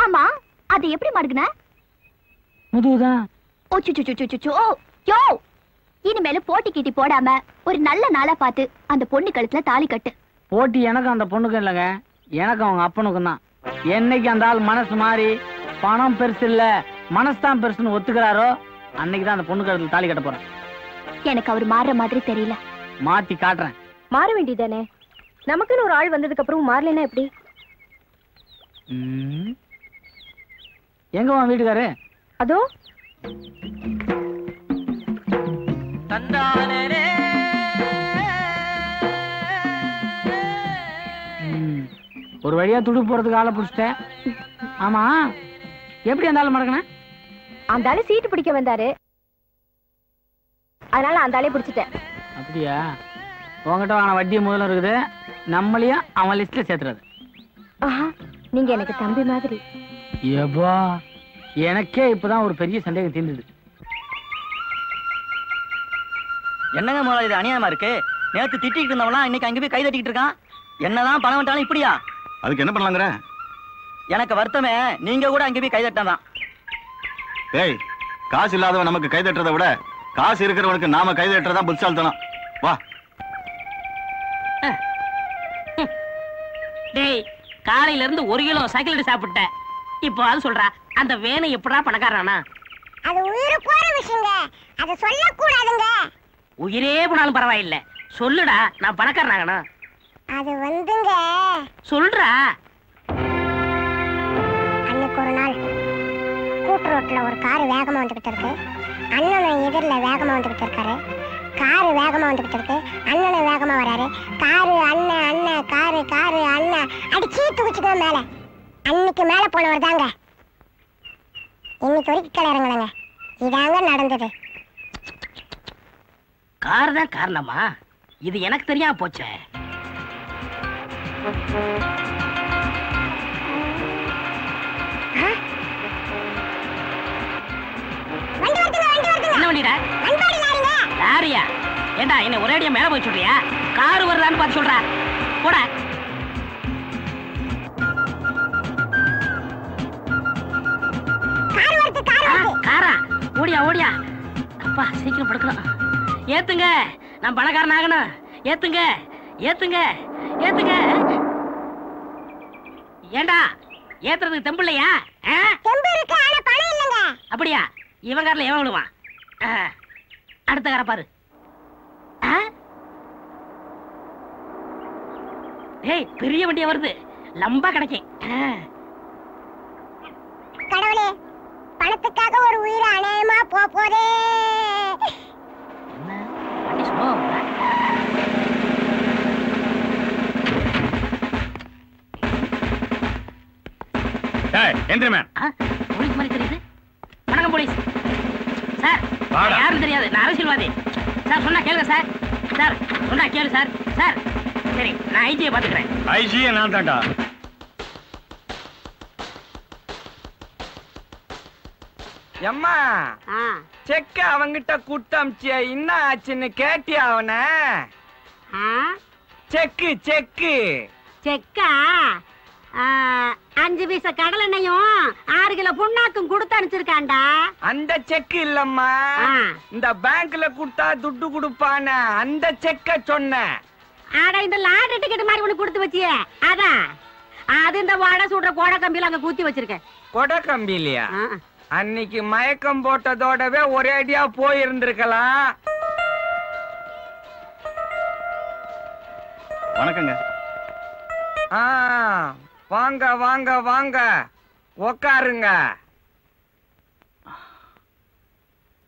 ஆமா, அது எப்படி மடுக்குன? முதுகுதான். யோ, இனிமேல போட்டி கீட்டி போடாம ஒரு நல்ல நாளா பார்த்து அந்த பொண்ணு கழுத்துல தாலி கட்டு. போட்டி எனக்கும் அந்த பொண்ணுக்கும் இல்லைங்க, எனக்கும் அவங்க அப்பனுக்கும் தான். என்னைக்கு அந்த ஆள் மனசு மாறி பணம் பெருசு இல்ல மனசு தான் பெருசுன்னு ஒத்துக்கிறாரோ அன்னைக்குதான் அந்த பொண்ணு கழுத்துல தாலி கட்ட போறேன். எனக்கு அவர் மாறுற மாதிரி தெரியல. மாத்தி காட்டுறேன். மாற வேண்டியதானே? நமக்குன்னு ஒரு ஆள் வந்ததுக்கு அப்புறம் மாறலைன்னா எப்படி? எங்க உன் வீட்டுக்காரு? அதோ. ஒரு வழியா துடு போறதுக்கு ஆளை புடிச்சிட்டேன். ஆமா, எப்படி அந்த ஆளு மடக்கன? அந்த ஆளு சீட்டு பிடிக்க வந்தாரு, அதனால அந்த ஆளே பிடிச்சிட்டேன். அப்படியா? உங்ககிட்ட வாங்கின வட்டியை முதல்ல இருக்குது, நம்மளையும் அவன் லிஸ்ட்ல சேர்த்துறது. நீங்க எனக்கு தம்பி மாதிரி. ஏப்பா, எனக்கே இப்பதான் ஒரு பெரிய சந்தேகம் தீர்ந்தது. என்னங்க முதல்ல இது அநியாயமா இருக்கு? நேத்து திட்டிட்டு இருந்தவனா இன்னைக்கு அங்க போய் கை தட்டிக்கிட்டு இருக்கான். என்னதான் பணம் விட்டாலும் இப்படியா? அதுக்கு என்ன பண்ணலாங்கிற? எனக்கு வருத்தமே நீங்க கூட அங்க போய் கை தட்டாதான். ஏய், காசு இல்லாதவன் நமக்கு கை தட்டுறதை விட காசு இருக்கிறவனுக்கு நாம கை தட்டுறதா புத்தால்தனம். வா. டேய், காலையில இருந்து 1 கிலோ சைக்கிள் சாப்பிட்டேன். இப்போ அது சொல்றா, அந்த வேணு எப்படா பணக்காரனா? அது உயிர் போற விஷயங்க, அத சொல்ல கூடாதுங்க. உயிரே போனாலும் பரவாயில்ல, சொல்லுடா, நான் பணக்காரனாகனா? அது வந்துங்க, சொல்றா. அன்னைக்கு ஒரு நாள் கூட்டு ரோட்ல ஒரு கார் வேகமா வந்துகிட்டு இருக்கு. அண்ணன் எதிரில் வேகமா வந்துகிட்டு இருக்காரு. காரு வேகமா வந்துகிட்டு இருக்கு. அண்ணன் வேகமா வராரு. காரு அண்ணன் அண்ணன் காரு காரு அண்ணன் அடிச்சு தூக்கிச்சுக்கோ மேல. அன்னைக்கு மேல போனவர் தாங்க இன்னைக்கு வரைக்கும் கிளறங்களங்க. இதாங்க நடந்தது. கார் தான் காரணமா? இது எனக்கு தெரியாம போச்சே. என்ன வண்டிடா? லாரியா? ஏண்டா என்ன ஒரே அடியா மேல போய் சொல்றியா? கார் வருதான்னு பார்த்து சொல்றா. போடா. காரா? ஓடியா ஓடியா. அப்பா சீக்கிரம் படுக்கலாம். ஏத்துங்க, நான் பணக்காரன் ஆகணும். ஏத்துங்க ஏத்துங்க ஏத்துங்க. ஏண்டா ஏத்துறதுக்கு தெம்பு இல்லையா? அப்படியா? இவன் காரில் எவன் விடுவான்? அடுத்த காரை பாரு. ஏய், பெரிய வண்டியா வருது, லம்பா கிடைக்கும். கடவுளே, பணத்துக்காக ஒரு உயிரை அநியாயமா போதே. என்ன வண்டி சும்மா போலீஸ் மாதிரி தெரியுது. வணக்கம் போலீஸ் சார். யாரும் தெரியாது, நான் அரசியல்வாதி சார். சொன்னா கேளுங்க சார். சார் சொன்னா கேளு சார். சார் சரி, நான் ஐஜியை பாத்துக்கிறேன். ஐஜியை நான் தாண்டா. எம்மா, செக்க அவங்கிட்ட குட்டமிச்சிய என்ன ஆச்சுன்னு கேட்டியா அவன? செக்கு செக்கு செக்கா? 5 பைசா கடலை எண்ணெயும் 6 கிலோ புண்ணாக்கும் கொடுத்து அனுப்பிச்சிருக்காண்டா. அந்த செக்கு இல்லம்மா, இந்த பேங்க்ல கொடுத்தா துட்டு கொடுப்பான அந்த செக்க சொன்ன. ஆடா, இந்த லாட்டரி டிக்கெட் மாதிரி ஒண்ணு கொடுத்து வச்சியே அதான். அது இந்த வடை சுடுற கொடை கம்பியில அங்க குத்தி வச்சிருக்கேன். கொடை கம்பி இல்லையா? அன்னைக்கு மயக்கம் போட்டதோடவே ஒரே அடியா போயிருந்திருக்கலாம். வணக்கங்க. வாங்க வாங்க வாங்க, உக்காருங்க.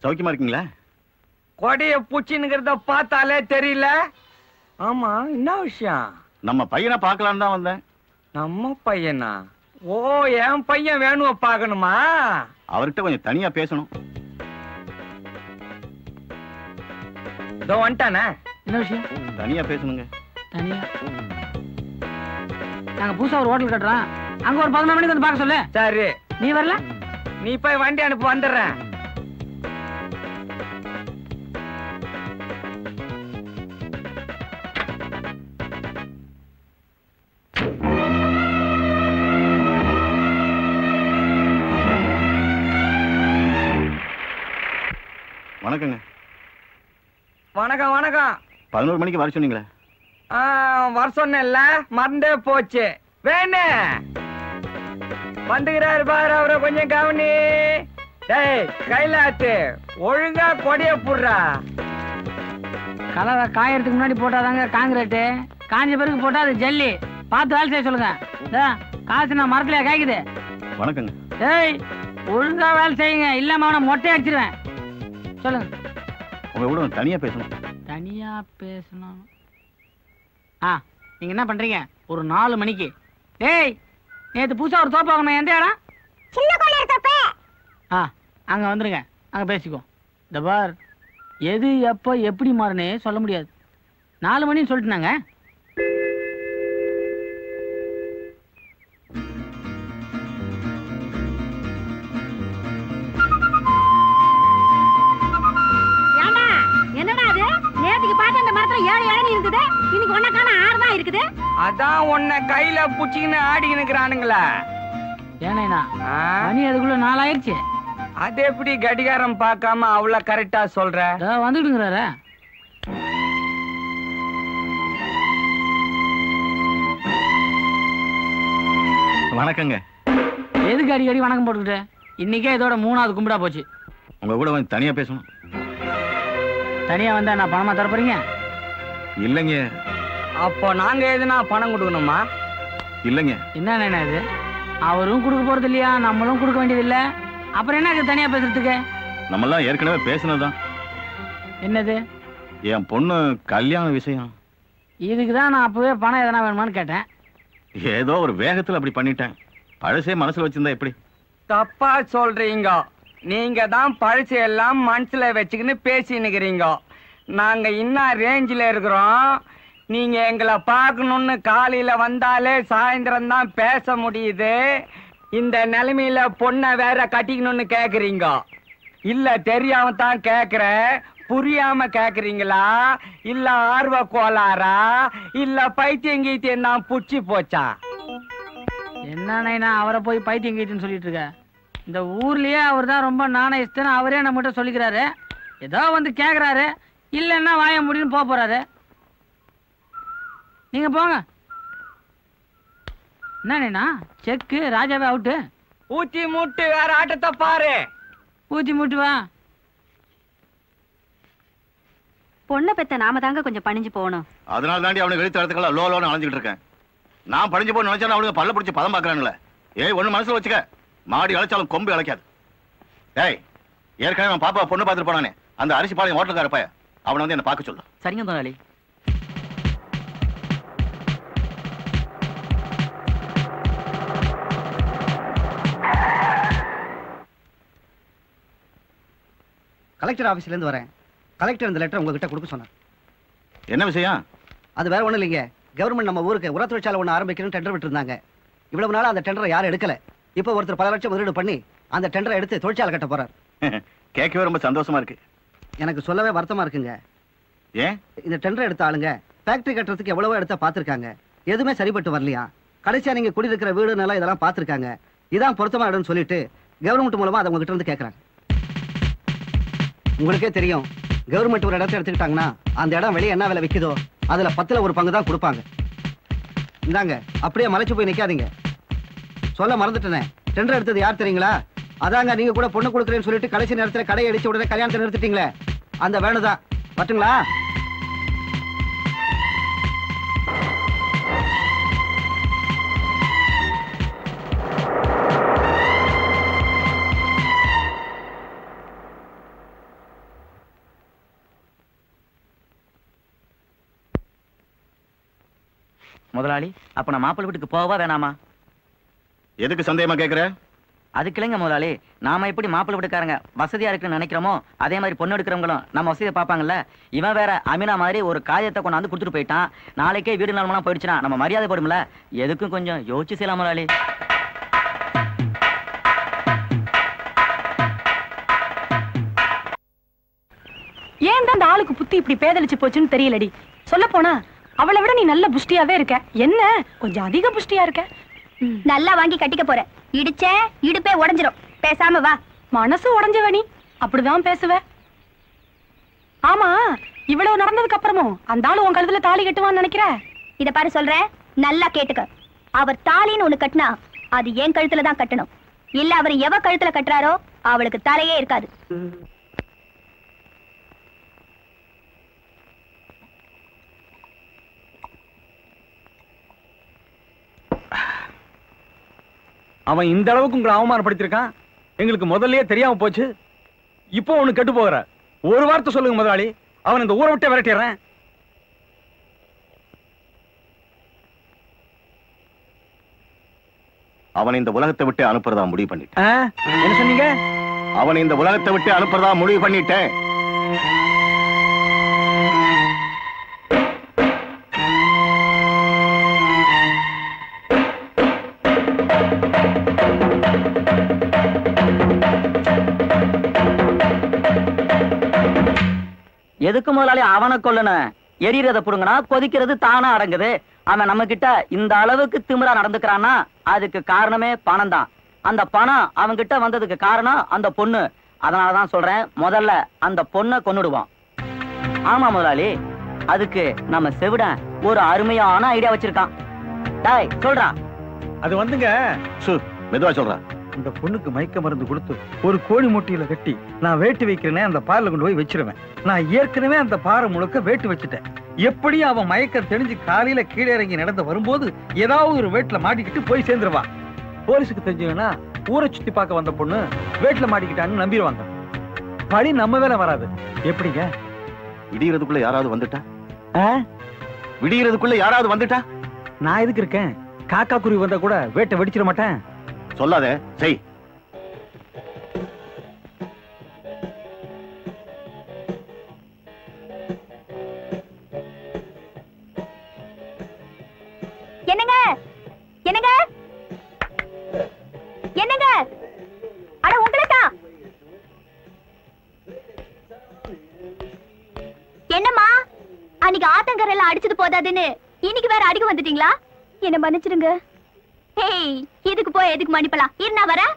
சௌக்கியமா இருக்கீங்களா? கொடைய பூச்சின்னுங்கிறத பார்த்தாலே தெரியல. ஆமா, என்ன விஷயம்? நம்ம பையனை பார்க்கலான்னு தான் வந்தேன். நம்ம பையனா? ஓ, என் பையன் வேணுவ பார்க்கணுமா? அவர்கிட்ட கொஞ்சம் தனியா பேசணும். இதோ வந்துட்டானே. என்ன விஷயம்? தனியா பேசணுங்க. தனியா? நாங்க புதுசா ஒரு ஹோட்டல் கட்டுறோம், அங்க ஒரு 11 மணிக்கு வந்து பார்க்க சொல்லு. சரி. நீ வரல? நீ போய் வண்டி அனுப்பு, வந்துடுறேன். வணக்கங்க. வணக்கம் வணக்கம். 11 மணிக்கு வர சொன்னீங்களே? வர சொன்ன, மறந்தே போச்சு. வேணு வந்துகிறாரு பாரு, அவரை கொஞ்சம் கவனி. டேய் கைலாத்து, ஒழுங்கா கொடிய புடுறா. கலரை காயறதுக்கு முன்னாடி போட்டாதாங்க காங்கிரீட்டு, காஞ்ச பிறகு போட்டா அது ஜல்லி. பார்த்து வேலை செய்ய சொல்லுங்க. காசு நான் மரத்துலயா காய்க்குது? வணக்கங்க. டேய், ஒழுங்கா வேலை செய்யுங்க, இல்லாம அவனை மொட்டை அடிச்சிருவேன். சொல்லுங்க. உங்க கூட தனியா பேசணும். தனியா பேசணும்? நீங்க என்ன பண்றீங்க? ஒரு 4 மணிக்கு. டேய், நேத்து புதுசா ஒரு தோப்பு வாங்கணும். எந்த இடம்? சின்ன கோளர் தோப்பு. அங்க வந்துருங்க, அங்க பேசிக்கோ. இந்த பார், எது எப்ப எப்படி மாறுனே சொல்ல முடியாது. 4 மணின்னு சொல்லிட்டுனாங்க. என்னடா அது? நேத்துக்கு பார்த்து அந்த மரத்துல 7 இளநீ இருக்குது, இன்னைக்கு ஒன்னக்கான 6 தான் இருக்குது. அதான் உன்னை கையில புடிச்சிக்கின்னு ஆடிக்கினுக்குறானுங்களா? ஏனா மணி அதுக்குள்ள 4 ஆயிடுச்சு. அது எப்படி கடிகாரம் பார்க்காம அவ்வளவு கரெக்டா சொல்ற? வந்துடுங்கிறாரு. வணக்கங்க. எதுக்கு அடிக்கடி வணக்கம் போட்டுக்கிட்டு? இன்னைக்கே இதோட 3வது கும்பிடா போச்சு. உங்க கூட வந்து தனியா பேசணும். தனியா வந்தா நான் பணமா தர போறீங்க? இல்லைங்க. அப்போ நாங்க எதுனா பணம் கொடுக்கணுமா? இல்லைங்க. என்ன இது? அவரும் கொடுக்க போறது இல்லையா, நம்மளும் கொடுக்க வேண்டியது இல்ல, அப்புறம் என்ன தனியா பேசுறதுக்கு? நம்மெல்லாம் ஏற்கனவே பேசினதுதான். என்னது? என் பொண்ணு கல்யாண விஷயம். இதுக்குதான் நான் அப்பவே பணம் எதனா வேணுமான்னு கேட்டேன். ஏதோ ஒரு வேகத்துல அப்படி பண்ணிட்டேன். பழசே மனசுல வச்சிருந்தா எப்படி? தப்பா சொல்றீங்க. நீங்க தான் பழசையெல்லாம் மனசுல வச்சுக்கின்னு பேசினுக்கிறீங்க. நாங்க இன்னும் ரேஞ்சில இருக்கிறோம். நீங்க எங்களை பார்க்கணும்னு காலையில வந்தாலே சாயந்தரம் தான் பேச முடியுது. இந்த நிலைமையில பொண்ணை வேற கட்டிக்கணும்னு கேக்குறீங்க. இல்ல தெரியாம தான் கேக்குற, புரியாம கேக்குறீங்களா? இல்ல ஆர்வ கோளாரா? இல்ல பைத்தியம் கீத்தியம் தான் புடிச்சு போச்சா? என்ன அவரை போய் பைத்தியம் கீட்டுன்னு சொல்லிட்டு இருக்க? இந்த ஊர்லயே அவர் தான் ரொம்ப நாணயஸ்தன்னு அவரே நம்மகிட்ட சொல்லிக்கிறாரு. ஏதோ வந்து கேக்குறாரு, இல்லன்னா வாய முடியும்னு போறாரு. நீங்க போங்க. என்ன செக்கு ராஜாவே அவுட்டு. ஊத்தி மூட்டு வேற ஆட்டத்தை பாரு. ஊத்தி மூட்டு வா. பொண்ணை பெத்த நாம தாங்க கொஞ்சம் பணிஞ்சு போகணும். அதனால தாண்டி அவனுக்கு எழுத்து இடத்துக்கெல்லாம் லோன்னு அலைஞ்சிட்டு இருக்கேன். நான் பணிஞ்சு போய் நினைச்சா அவனுக்கு பல்ல பிடிச்சி பதம் பாக்குறானுங்களே. ஏய் ஒண்ணு மனசுல வச்சுக்க, மாடி அழைச்சாலும் கொம்பு இழைக்காது. ஏய் ஏற்கனவே அவன் பாப்பா பொண்ணு பார்த்துட்டு போனானே, அந்த அரிசி பாளையம் ஹோட்டலுக்கார பைய, அவனை வந்து என்ன பார்க்க சொல்லு. சரிங்க முதலாளி. கலெக்டர் ஆபீஸ்ல இருந்து வரேன். கலெக்டர் இந்த லெட்டர் உங்ககிட்ட கொடுக்க சொன்னார். என்ன விஷயம்? அது வேற ஒண்ணும் இல்லைங்க. கவர்மெண்ட் நம்ம ஊருக்கு உர தொழிற்சாலை ஒன்று ஆரம்பிக்கணும்னு டெண்டர் விட்டுருந்தாங்க. இவ்வளவு நாளா அந்த டெண்டரை யாரும் எடுக்கல. இப்போ ஒருத்தர் பல லட்சம் முதலீடு பண்ணி அந்த டெண்டரை எடுத்து தொழிற்சாலை கட்ட போறார். கேட்கவே ரொம்ப சந்தோஷமா இருக்கு. எனக்கு சொல்லவே வருத்தமா இருக்குங்க. ஏன்? இந்த டெண்டர் எடுத்த ஆளுங்க ஃபேக்டரி கட்டுறதுக்கு எவ்வளவோ எடுத்தா பாத்துருக்காங்க, எதுவுமே சரிப்பட்டு வரலையா. கடைசியா நீங்க குடியிருக்கிற வீடு நிலம் இதெல்லாம் பாத்துருக்காங்க. இதான் பொருத்தமா இடம்னு சொல்லிட்டு கவர்மெண்ட் மூலமா அதை உங்ககிட்ட இருந்து கேட்கறாங்க. உங்களுக்கே தெரியும், கவர்மெண்ட் ஒரு இடத்தை எடுத்துக்கிட்டாங்கன்னா அந்த இடம் வெளியே என்ன விலை விற்குதோ அதுல 10ல் 1 பங்கு தான் கொடுப்பாங்க. இந்தாங்க, அப்படியே மலைச்சு போய் நிக்காதீங்க. சொல்ல மறந்துட்டேனே, டெண்டர் எடுத்தது யார் தெரியுங்களா? அதாங்க நீங்க கூட பொண்ணு கொடுக்குறேன்னு சொல்லிட்டு கடைசி நேரத்தில் கடையை அடிச்ச உடனே கல்யாணத்தை நிறுத்திட்டீங்களே, அந்த வேணுதான். பட்டுங்களா? முதலாளி, அப்ப நான் மாப்பிள்ளை வீட்டுக்கு போவா வேணாமா? எதுக்கு சந்தேகமா கேக்குற? அதுக்கு இல்லைங்க முதலாளி, நாம எப்படி மாப்பிள்ளை வீட்டுக்காரங்க வசதியா இருக்குன்னு நினைக்கிறோமோ அதே மாதிரி பொண்ணு எடுக்கிறவங்களும் நம்ம வசதியை பார்ப்பாங்கல்ல. இவன் வேற அமினா மாதிரி ஒரு காயத்தை கொண்டாந்து கொடுத்துட்டு போயிட்டான். நாளைக்கே வீடு நிலமெல்லாம் போயிடுச்சுன்னா நம்ம மரியாதை போடும்ல. எதுக்கும் கொஞ்சம் யோசிச்சு செய்யலாம் முதலாளி. ஏன் தான் அந்த ஆளுக்கு புத்தி இப்படி பேதலிச்சு போச்சுன்னு தெரியலடி. சொல்ல போனா அவளை விட நீ நல்ல புஷ்டியாவே இருக்க. என்ன கொஞ்சம் அதிக புஷ்டியா இருக்க. நல்லா வாங்கி கட்டிக்க போற. இடிச்ச இடுப்பே உடைஞ்சிரும். பேசாம வா. மனசு உடைஞ்சவ நீ, அப்படிதான் பேசுவ. ஆமா, இவ்வளவு நடந்ததுக்கு அப்புறமும் அந்த ஆளு உன் கழுத்துல தாலி கட்டுவான்னு நினைக்கிற? இத பாரு சொல்றேன், நல்லா கேட்டுக்க. அவர் தாலின்னு ஒண்ணு கட்டினா அது என் கழுத்துல தான் கட்டணும். இல்ல அவர் எவ கழுத்துல கட்டுறாரோ அவளுக்கு தலையே இருக்காது. அவன் இந்த அளவுக்கு உங்களை அவமானப்படுத்திருக்கான். எங்களுக்கு முதல்லயே தெரியாம போச்சு. இப்போ ஒண்ணு கெட்டு போகிற. ஒரு வார்த்தை சொல்லுங்க முதலாளி, அவன் இந்த ஊரை விட்டே விரட்டிடுறேன். அவனை இந்த உலகத்தை விட்டு அனுப்புறதா முடிவு பண்ணிட்டேன். என்ன சொன்னீங்க? அவனை இந்த உலகத்தை விட்டு அனுப்புறதா முடிவு பண்ணிட்டேன். எதுக்கு முதலாளி அவனை கொல்லணும்? எரியறத புடுங்கினா கொதிக்கிறது தானா அடங்குது. அவன் நம்ம கிட்ட இந்த அளவுக்கு திமிரா நடந்துக்கிறான்னா அதுக்கு காரணமே பணம் தான். அந்த பணம் அவன்கிட்ட வந்ததுக்கு காரணம் அந்த பொண்ணு. அதனாலதான் சொல்றேன், முதல்ல அந்த பொண்ணை கொன்னுடுவோம். ஆமா முதலாளி, அதுக்கு நம்ம செவிடன் ஒரு அருமையான ஐடியா வச்சிருக்கான். டாய் சொல்றான். அது வந்துங்க, மெதுவா சொல்றேன். இந்த பொண்ணுக்கு மயக்க மருந்து கொடுத்து ஒரு கோழி முட்டையில கட்டி நான் வேட்டு வைக்கிறேனே அந்த பார்ல கொண்டு போய் வச்சிருவேன். நான் ஏற்கனவே அந்த பாறை முழுக்க வேட்டு வச்சுட்டேன். எப்படியும் அவன் மயக்கம் தெரிஞ்சு காலையில கீழே இறங்கி நடந்து வரும்போது ஏதாவது ஒரு வேட்டுல மாட்டிக்கிட்டு போய் சேர்ந்துருவான். போலீஸுக்கு தெரிஞ்சுங்கன்னா ஊரை சுத்தி பார்க்க வந்த பொண்ணு வேட்டுல மாட்டிக்கிட்டான்னு நம்பிடுவாங்க. பழி நம்ம வேலை வராது. எப்படிங்க? விடியறதுக்குள்ள யாராவது வந்துட்டா? விடியறதுக்குள்ள யாராவது வந்துட்டா நான் எதுக்கு இருக்கேன்? காக்கா குருவி வந்தா கூட வேட்டை வெடிச்சிட மாட்டேன். சொல்லாத, செய். என்னங்க என்னங்க என்னங்க, அட உங்களுக்கா? என்னம்மா, அன்னைக்கு ஆத்தங்கரெல்லாம் அடிச்சது போதாதுன்னு இன்னைக்கு வேற அடிக்க வந்துட்டீங்களா? என்ன மன்னிச்சிடுங்க. ஏய், இதுக்கு போய் எதுக்கு மன்னிப்பலாம்? நான் வரேன்.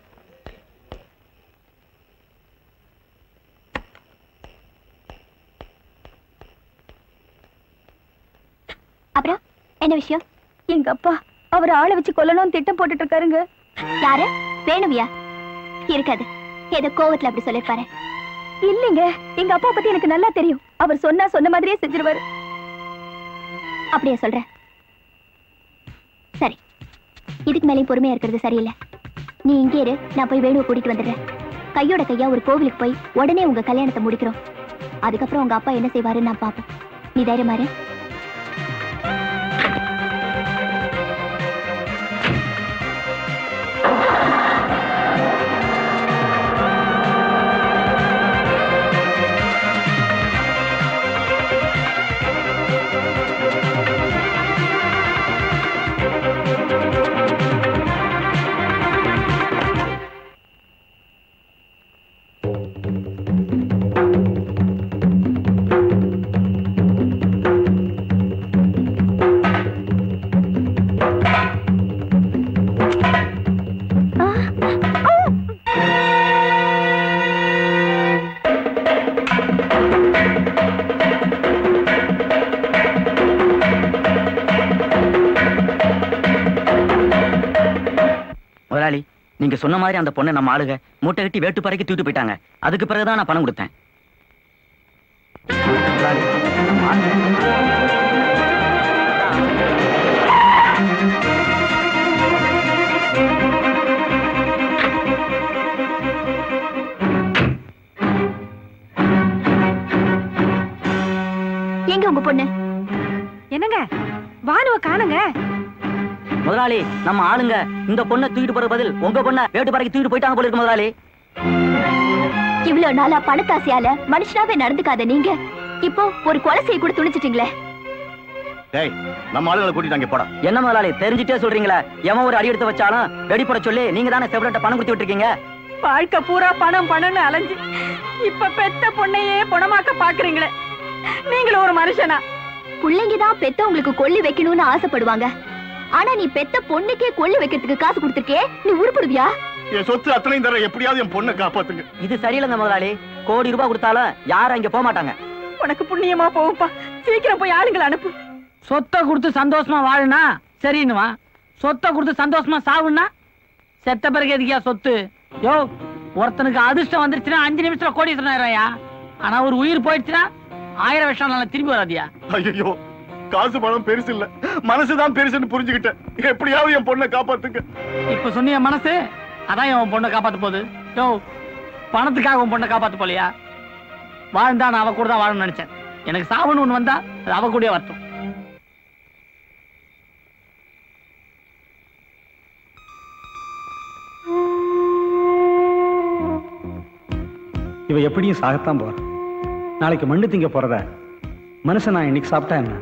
அப்புறம் என்ன விஷயம்? எங்க அப்பா அவர் ஆளை வச்சு கொல்லணும்னு திட்டம் போட்டுட்டு இருக்காருங்க. யாரு? வேணுவியா? இருக்காது, ஏதோ கோவத்துல அப்படி சொல்லிருப்பாரு. இல்லைங்க, எங்க அப்பா பத்தி எனக்கு நல்லா தெரியும். அவர் சொன்ன மாதிரியே செஞ்சிருவாரு. அப்படியே சொல்றேன். சரி, இதுக்கு மேலேயும் பொறுமையா இருக்கிறது சரியில்லை. நீ இங்கே இரு, நான் போய் வேணுவை கூட்டிட்டு வந்துடுறேன். கையோட கையா ஒரு கோவிலுக்கு போய் உடனே உங்க கல்யாணத்தை முடிக்கிறோம். அதுக்கப்புறம் உங்க அப்பா என்ன செய்வாருன்னு நான் பாப்போம். நீ தைரியமா இரு. முதலாளி, நீங்க சொன்ன மாதிரி அந்த பொண்ணை நம்ம ஆளுக மூட்டை கட்டி வேட்டுப்பாறைக்கு தூக்கிட்டு போயிட்டாங்க. அதுக்கு பிறகுதான் நான் பணம் கொடுத்தேன். எங்க உங்க பொண்ணு? என்னங்க, வானுவ காணுங்க. முதலாளி, நம்ம ஆளுங்க இந்த பொண்ணை தூக்கிட்டு போற பதில் உங்க பொண்ணை வேட்டுப்பாறைக்கு தூக்கிட்டு போயிட்டாங்க போல இருக்கு முதலாளி. இவ்வளவு நாளா பணத்தாசையால மனுஷனாவே நடந்துக்காத நீங்க இப்போ ஒரு கொலை செய்ய கூட துணிச்சிட்டீங்களே. டேய், நம்ம ஆளுங்களை கூட்டிட்டு அங்க போடா. என்ன முதலாளி, தெரிஞ்சுட்டே சொல்றீங்களா? எவன் ஒரு அடி எடுத்து வச்சாலும் வெடிப்பட சொல்லி நீங்க தானே செவரட்ட பணம் கொடுத்து விட்டுருக்கீங்க. வாழ்க்கை பூரா பணம் பணம்னு அலைஞ்சு இப்ப பெத்த பொண்ணையே பணமாக்க பாக்குறீங்களே, நீங்களும் ஒரு மனுஷனா? பிள்ளைங்கதான் பெத்தவங்களுக்கு கொள்ளி வைக்கணும்னு ஆசைப்படுவாங்க. ஆனா நீ பெத்த பொண்ணுக்கே கொள்ளி வைக்கிறதுக்கு காசு கொடுத்திருக்கே, நீ உருப்படுவியா? என் சொத்து அத்தனையும் தர, எப்படியாவது என் பொண்ணை காப்பாத்துங்க. இது சரியில்லைங்க முதலாளி. கோடி ரூபாய் கொடுத்தாலும் யாரும் இங்க போக மாட்டாங்க. உனக்கு புண்ணியமா போகும்பா, சீக்கிரம் போய் ஆளுங்களை அனுப்பு. சொத்தை கொடுத்து சந்தோஷமா வாழுனா சரின்னுவா, சொத்தை கொடுத்து சந்தோஷமா சாவுன்னா செத்த பிறகு எதுக்கியா சொத்து? யோ, ஒருத்தனுக்கு அதிர்ஷ்டம் வந்துருச்சுன்னா 5 நிமிஷத்துல கோடீஸ்வரனாயிராயா. ஆனா ஒரு உயிர் போயிடுச்சுன்னா 1000 வருஷம் நல்லா திரும்பி வராதியா. ஐயோ, காசு பணம் பெருசு இல்ல, மனசுதான் பெருசுன்னு புரிஞ்சுக்கிட்டேன். எப்படியாவது என் பொண்ணை காப்பாத்துங்க. இப்ப சொன்னிய மனசு அதான் என் பொண்ணை காப்பாத்து போகுது. யோ, பணத்துக்காக உன் பொண்ணை காப்பாத்து போலியா? வாழ்ந்தா நான் அவ கூட தான் வாழணும்னு நினைச்சேன். எனக்கு சாவுன்னு ஒண்ணு வந்தா அது அவ கூட வரட்டும். இவ எப்படியும் சாகத்தான் போற. நாளைக்கு மண்ணு திங்க போறத மனுஷன் நான் இன்னைக்கு சாப்பிட்டா என்ன?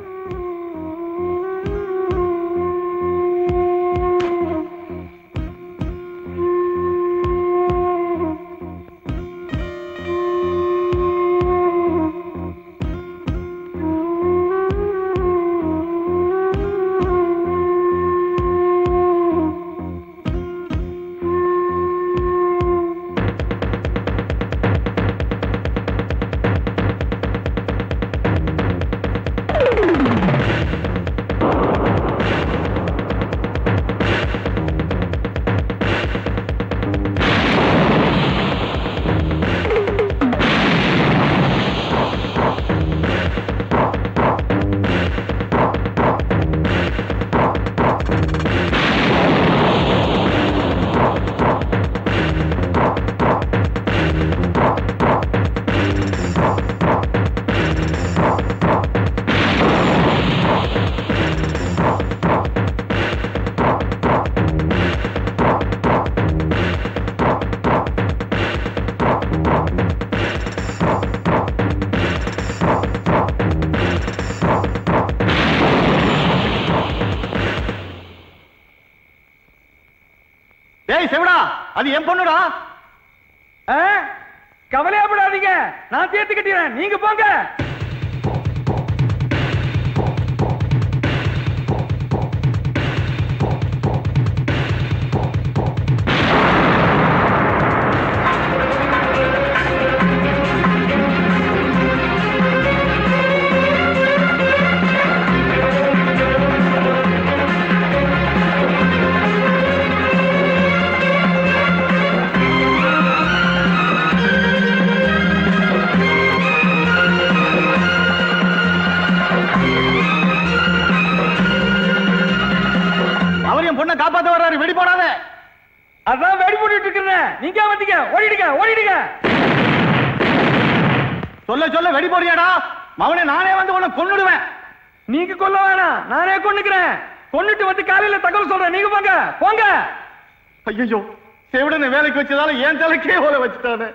அது என் பொண்ணுடா. கவலையாப்படாதீங்க, நான் தீர்த்து கட்டிடுறேன், நீங்க போங்க. பொண்ணை காப்பாத்த வர்றாரு, வெடி போடாத. அதான் வெடி போட்டுட்டு இருக்கிறேன், நீங்க வந்தீங்க, ஓடிடுங்க ஓடிடுங்க. சொல்ல சொல்ல வெடி போறியாடா? மவனே நானே வந்து உன்னை கொன்னுடுவேன். நீங்க கொல்ல வேணாம், நானே கொன்னுக்கிறேன். கொன்னுட்டு வந்து காலையில தகவல் சொல்றேன், நீங்க போங்க போங்க. ஐயோ, செவிடனை வேலைக்கு வச்சதால என் தலைக்கே ஓலை வச்சுட்டானே.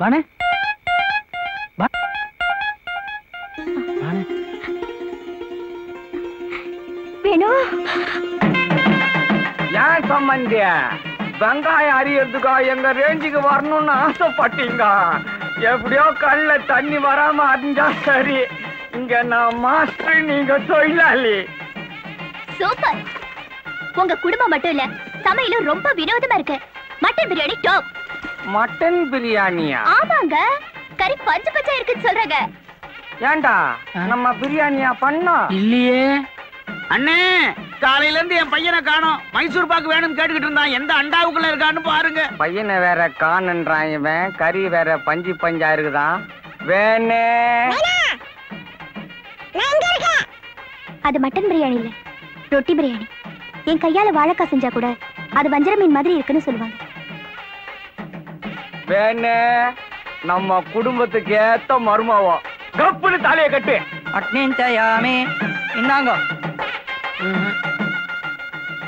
வாணே வேணு, ஏன் சம்பந்திய வெங்காயம் அறியறதுக்கா எங்க ரேஞ்சுக்கு வரணும்னு ஆசைப்பட்டீங்க? எப்படியோ கல்ல தண்ணி வராம அறிஞ்சா சரி. இங்க நான் மாஸ்டர், நீங்க தொழிலாளி. சூப்பர். உங்க குடும்பம் மட்டும் இல்ல, சமையலும் ரொம்ப வினோதமா இருக்கு. Mutton biryani top. மட்டன் பிரியாணியா? ஆமாங்க, கறி பஞ்சு பச்சா இருக்குன்னு சொல்றாங்க. ஏண்டா நம்ம பிரியாணியா பண்ணா? இல்லையே அண்ணே, காலையில இருந்து என் பையனை காணோம். மைசூர் பாக்கு வேணும்னு கேட்டுக்கிட்டு இருந்தான். எந்த அண்டாவுக்குள்ள இருக்கான்னு பாருங்க. பையனை வேற காணுன்றான் இவன். கறி வேற பஞ்சு பஞ்சா இருக்குதான். வேணே அது மட்டன் பிரியாணி இல்ல, ரொட்டி பிரியாணி. என் கையால வாழைக்காய் செஞ்சா கூட அது வஞ்சர மீன் மாதிரி இருக்குன்னு சொல்லுவாங்க. வேணே நம்ம குடும்பத்துக்கு ஏத்த மருமாவம். கப்புன்னு தலையை கட்டு. அட்னேஞ்சாயாமே இன்னாங்க.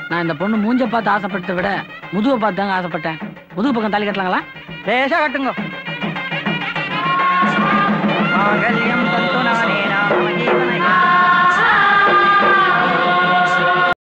நான் இந்த பொண்ணு மூஞ்ச பார்த்து ஆசைப்பட்டதை விட முதுவை பார்த்து தாங்க ஆசைப்பட்டேன். முதுகு பக்கம் தாலி கட்டலாங்களா? லேசா கட்டுங்க.